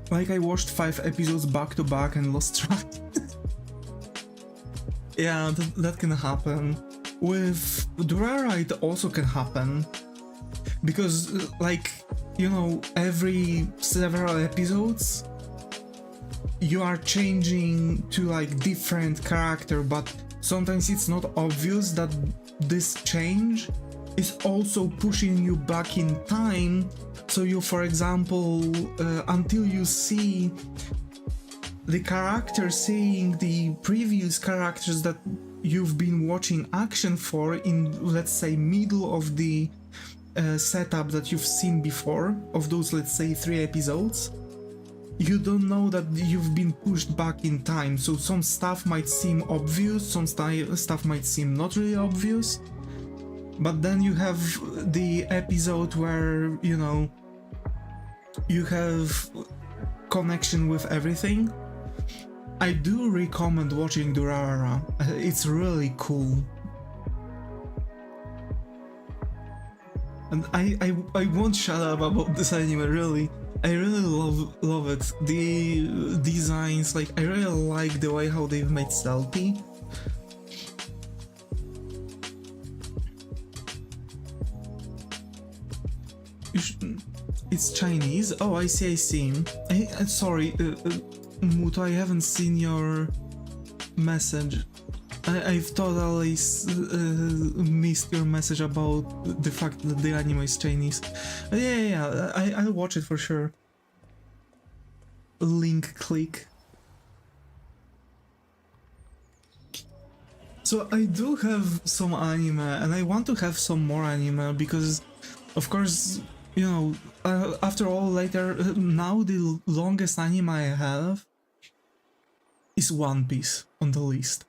Like, I watched 5 episodes back to back and lost track. Yeah, that can happen. With Durara it also can happen. Because, like, you know, every several episodes you are changing to like different character, but sometimes it's not obvious that this change is also pushing you back in time. So you, for example, until you see the character saying the previous characters that you've been watching action for in, let's say, middle of the setup that you've seen before, of those, let's say, 3 episodes, you don't know that you've been pushed back in time. So some stuff might seem obvious, some stuff might seem not really obvious, but then you have the episode where, you know, you have connection with everything. I do recommend watching Durarara. It's really cool. And I won't shut up about this anime, really. I really love it. The designs, like, I really like the way how they've made Stealthy. It's Chinese? Oh, I see, I see. Sorry, Muto, I haven't seen your message. I've totally missed your message about the fact that the anime is Chinese. Yeah, I'll watch it for sure. Link click. So I do have some anime, and I want to have some more anime because, of course, you know, after all, later, now the longest anime I have is One Piece on the list.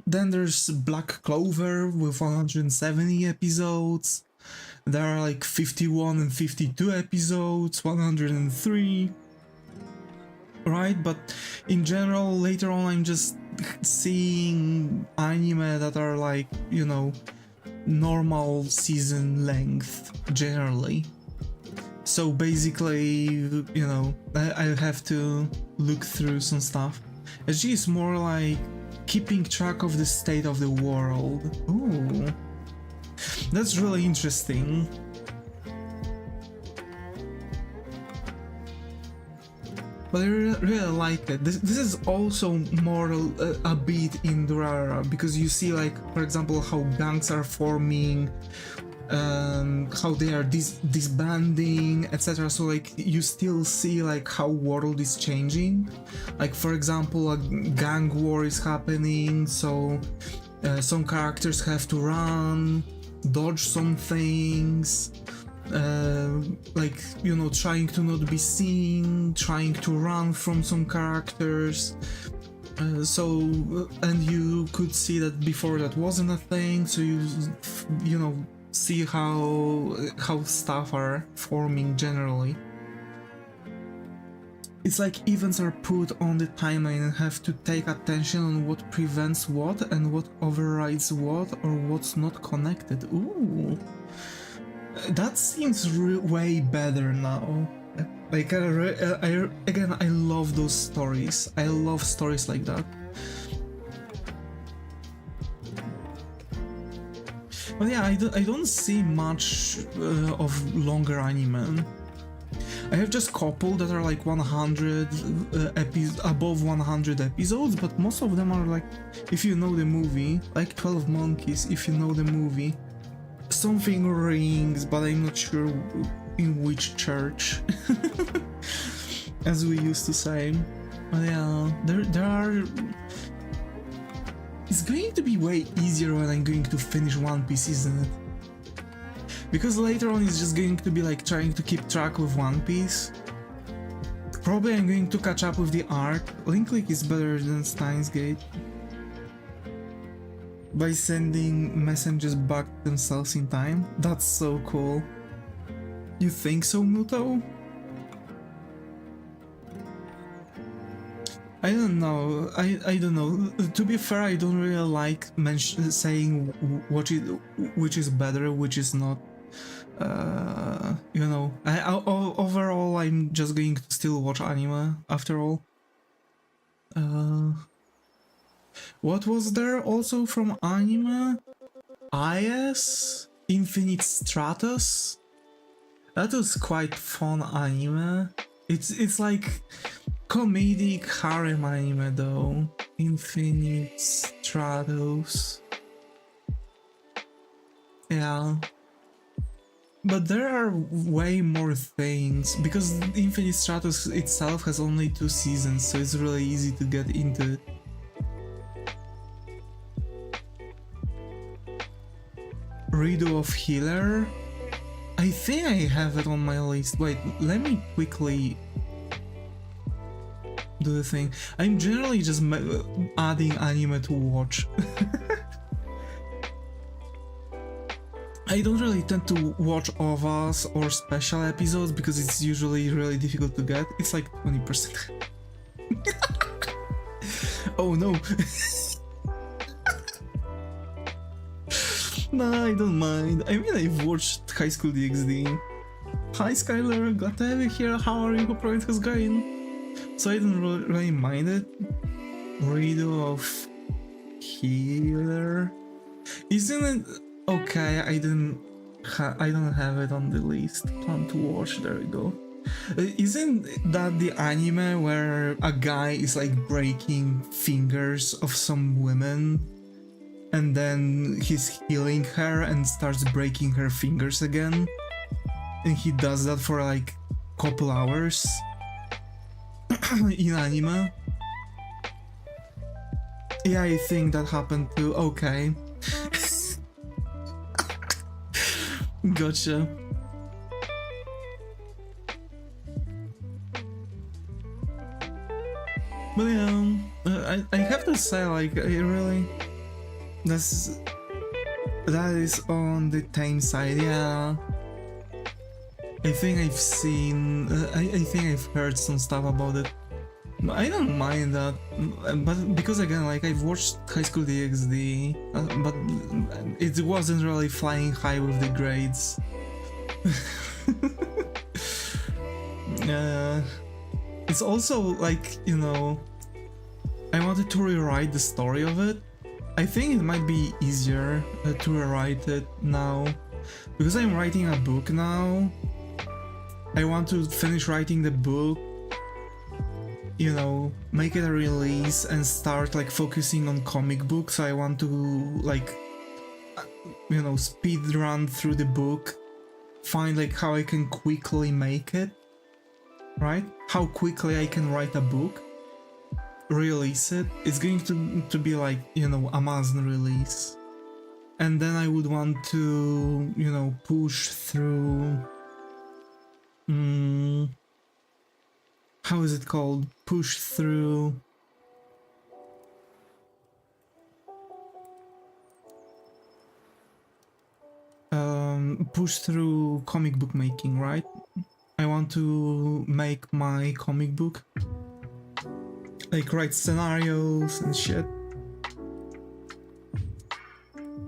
Then there's Black Clover with 170 episodes. There are like 51 and 52 episodes, 103. Right, but in general, later on, I'm just seeing anime that are like, you know, normal season length generally. So basically, you know, I have to look through some stuff. SG is more like keeping track of the state of the world. Ooh, that's really interesting. But I really like it. This is also more a beat in Durarara, because you see, like, for example, how gangs are forming, how they are disbanding, etc. So like you still see like how world is changing. Like, for example, a gang war is happening, so some characters have to run, dodge some things. Like, you know, trying to not be seen, trying to run from some characters. And you could see that before that wasn't a thing, so you know, see how stuff are forming generally. It's like events are put on the timeline and have to take attention on what prevents what and what overrides what, or what's not connected. Ooh. That seems way better now. Like, again, I love those stories. I love stories like that. But yeah, I don't see much of longer anime. I have just couple that are like 100 above 100 episodes, but most of them are like, if you know the movie, like 12 Monkeys, if you know the movie. Something rings, but I'm not sure in which church, as we used to say. But yeah, there are... It's going to be way easier when I'm going to finish One Piece, isn't it? Because later on it's just going to be like trying to keep track with One Piece. Probably I'm going to catch up with the arc. Link Click is better than Steins Gate. By sending messages back themselves in time. That's so cool. You think so, Muto? I don't know. I don't know. To be fair, I don't really like saying which is better, which is not. You know, overall, I'm just going to still watch anime after all. What was there also from anime? IS? Infinite Stratus? That was quite fun anime. It's like comedic harem anime though. Infinite Stratus. Yeah. But there are way more things, because Infinite Stratus itself has only 2 seasons, so it's really easy to get into it. Redo of Healer? I think I have it on my list. Wait, let me quickly do the thing. I'm generally just adding anime to watch. I don't really tend to watch OVAs or special episodes because it's usually really difficult to get. It's like 20%. Oh no. Nah, I don't mind. I mean, I've watched High School DxD. Hi Skylar, glad to have you here. How are you? Hope it was going. So I don't really mind it. Redo of Healer. Isn't it okay? I don't have it on the list. Plan to watch. There we go. Isn't that the anime where a guy is like breaking fingers of some women, and then he's healing her and starts breaking her fingers again, and he does that for like couple hours in anime? Yeah, I think that happened too. Okay. Gotcha. But yeah, I have to say, like, I really, that is on the tame side. Yeah, I think I've seen, I think I've heard some stuff about it. I don't mind that, but because again, like, I've watched High School DxD, but it wasn't really flying high with the grades. It's also like, you know, I wanted to rewrite the story of it. I think it might be easier to rewrite it now, because I'm writing a book now. I want to finish writing the book, you know, make it a release and start like focusing on comic books. So I want to like, you know, speed run through the book, find like how I can quickly make it, right? How quickly I can write a book, release it. It's going to be like, you know, Amazon release. And then I would want to, you know, push through, how is it called? Push through comic book making, right? I want to make my comic book, like write scenarios and shit.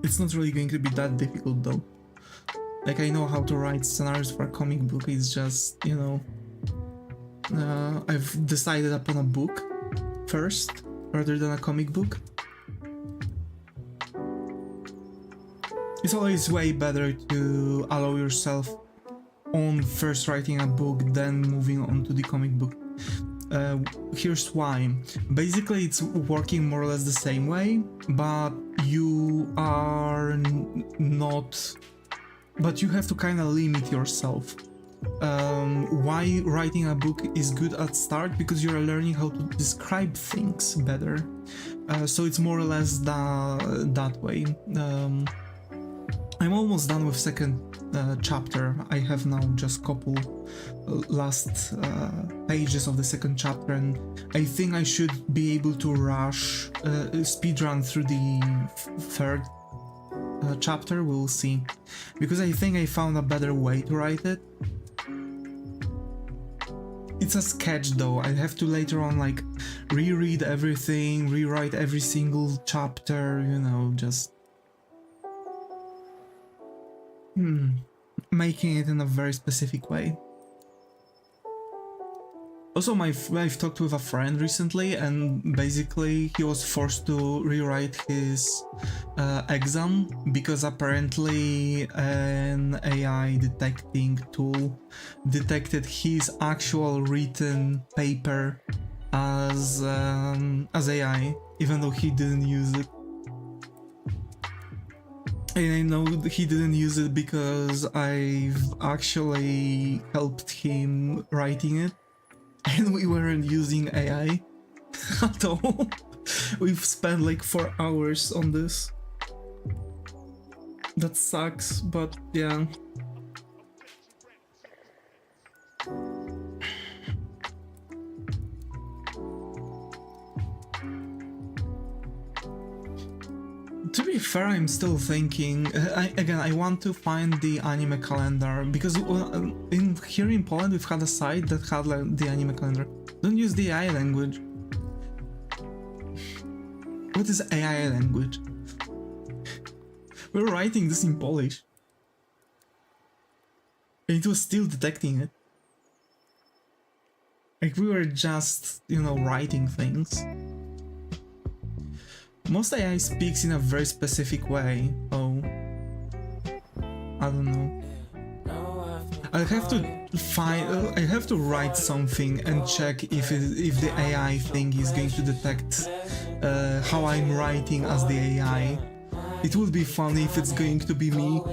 It's not really going to be that difficult though. Like, I know how to write scenarios for a comic book. It's just, you know, I've decided upon a book first rather than a comic book. It's always way better to allow yourself on first writing a book, then moving on to the comic book. Here's why. Basically, it's working more or less the same way, but you are not... But you have to kind of limit yourself. Why writing a book is good at start? Because you're learning how to describe things better. So it's more or less that way. I'm almost done with second chapter. I have now just couple last pages of the second chapter, and I think I should be able to rush speedrun through the third chapter. We'll see, because I think I found a better way to write it. It's a sketch though. I have to later on like reread everything, rewrite every single chapter, you know, just making it in a very specific way. Also, I've talked with a friend recently, and basically he was forced to rewrite his exam because apparently an AI detecting tool detected his actual written paper as AI, even though he didn't use it. And I know he didn't use it because I've actually helped him writing it. And we weren't using AI at all. We've spent like 4 hours on this. That sucks, but yeah. To be fair, I'm still thinking. I want to find the anime calendar because here in Poland we've had a site that had like, the anime calendar. Don't use the AI language. What is AI language? We're writing this in Polish. And it was still detecting it. Like we were just, you know, writing things. Most AI speaks in a very specific way. Oh, I don't know. I have to find. I have to write something and check if the AI thing is going to detect how I'm writing as the AI. It would be funny if it's going to be me.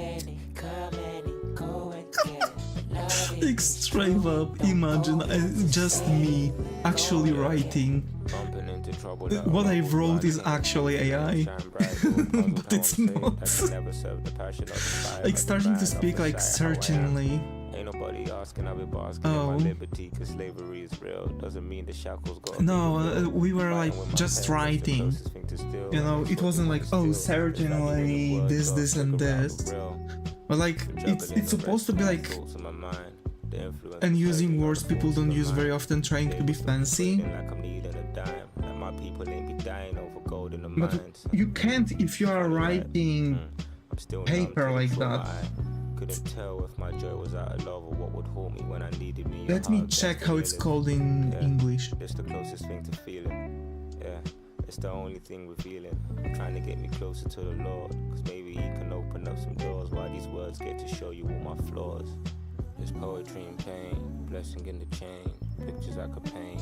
Like straight up, imagine just me actually writing. What I wrote is actually AI, but it's not. Like starting to speak like certainly. Oh. No, we were like just writing. You know, it wasn't like, oh, certainly this and this. But like, it's supposed to be like, and using words people don't use very often, trying to be fancy. But you can't if you are writing paper like that. Couldn't tell if my joy was out of love or what would haunt me when I needed me. Let me check how it's called in English. It's the closest thing to feeling. Yeah, it's the only thing we're feeling. Trying to get me closer to the Lord, cause maybe he can open up some doors while these words get to show you all my flaws. There's poetry and pain, blessing in the chain, pictures I could paint.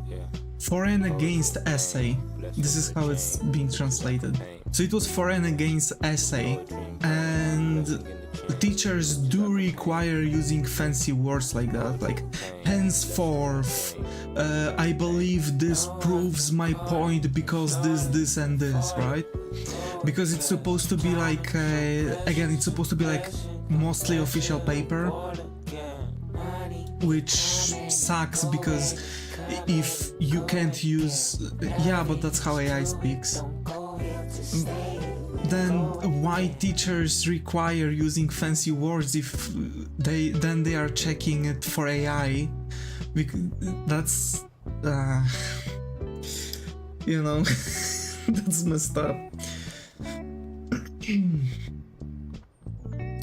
Yeah. For and against essay. This is how it's being translated. So it was for and against essay, and teachers do require using fancy words like that, like henceforth, I believe this proves my point because this and this, right? Because it's supposed to be like, again, it's supposed to be like mostly official paper, which sucks because if you can't use, yeah, but that's how AI speaks. Then why teachers require using fancy words if they are checking it for AI? Because that's you know, that's messed up.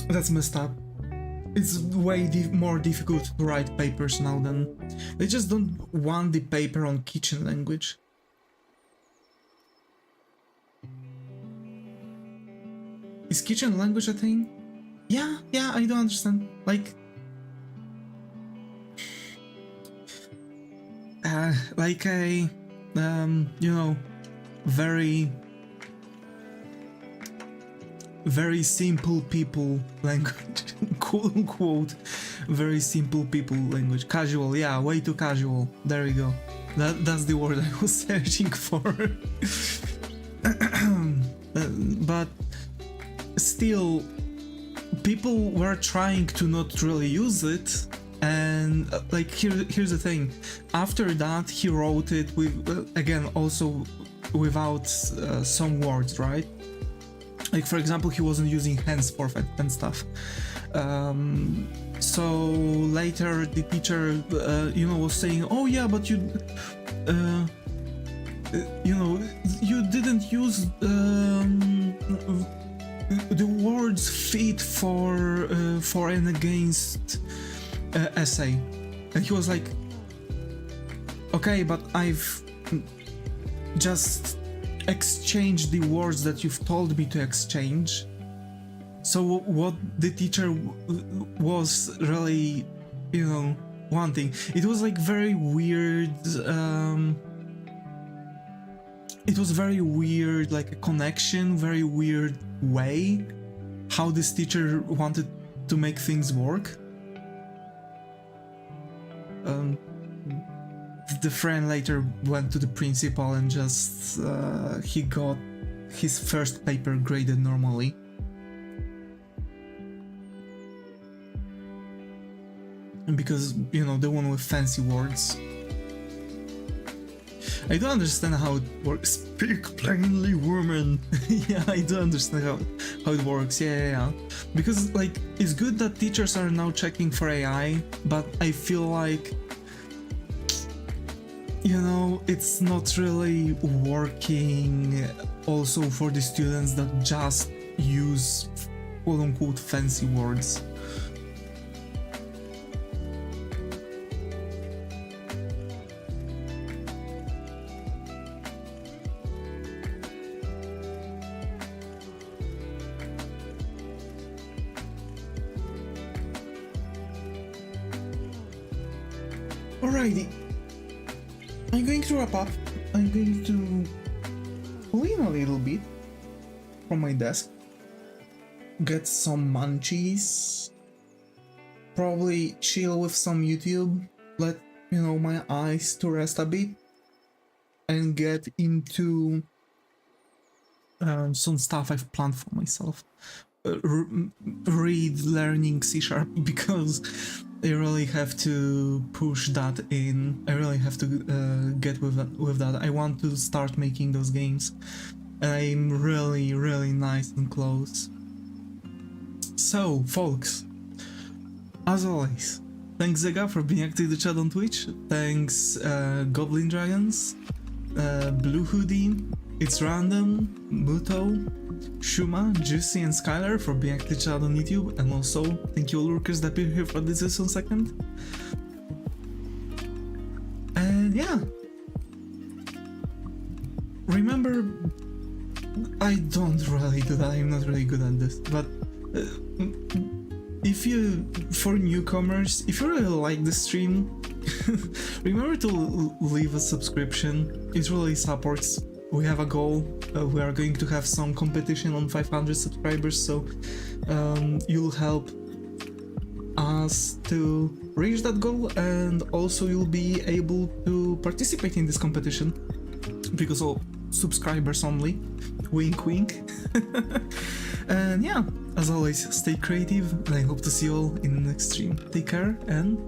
That's messed up. It's way more difficult to write papers now than they just don't want the paper on kitchen language. Is kitchen language a thing? Yeah, I don't understand. Like a you know, very simple people language, quote unquote, very simple people language. Casual, yeah, way too casual. There we go. That's the word I was searching for. But still, people were trying to not really use it, and like here's the thing. After that, he wrote it with again also without some words, right? Like for example, he wasn't using henceforth and stuff. So later the teacher, you know, was saying, "Oh yeah, but you know, you didn't use the words fit for and against essay," and he was like, "Okay, but I've just exchange the words that you've told me to exchange." So what the teacher was really, you know, wanting, it was like very weird, it was very weird, like a connection, very weird way how this teacher wanted to make things work. The friend later went to the principal and just he got his first paper graded normally. And because, you know, the one with fancy words. I do understand how it works. Speak plainly, woman. Yeah, I do understand how it works. Yeah. Because like it's good that teachers are now checking for AI, but I feel like, you know, it's not really working also for the students that just use quote-unquote fancy words. Alrighty, I'm going to wrap up. I'm going to clean a little bit from my desk, get some munchies, probably chill with some YouTube, let, you know, my eyes to rest a bit, and get into some stuff I've planned for myself. Read learning C# because I really have to push that in. I really have to get with that. I want to start making those games. I'm really nice and close. So, folks, as always, thanks Zega for being active in the chat on Twitch. Thanks Goblin Dragons, Blue Hoodie, It's Random, Muto, Shuma, Juicy, and Skylar for being active chat on YouTube, and also thank you all lurkers that been here for this 1 second. And yeah, remember, I don't really do that. I'm not really good at this, but if you, for newcomers, if you really like the stream, remember to leave a subscription. It really supports. We have a goal. We are going to have some competition on 500 subscribers, so you'll help us to reach that goal, and also you'll be able to participate in this competition because all subscribers only. Wink wink. And yeah, as always, stay creative, and I hope to see you all in the next stream. Take care and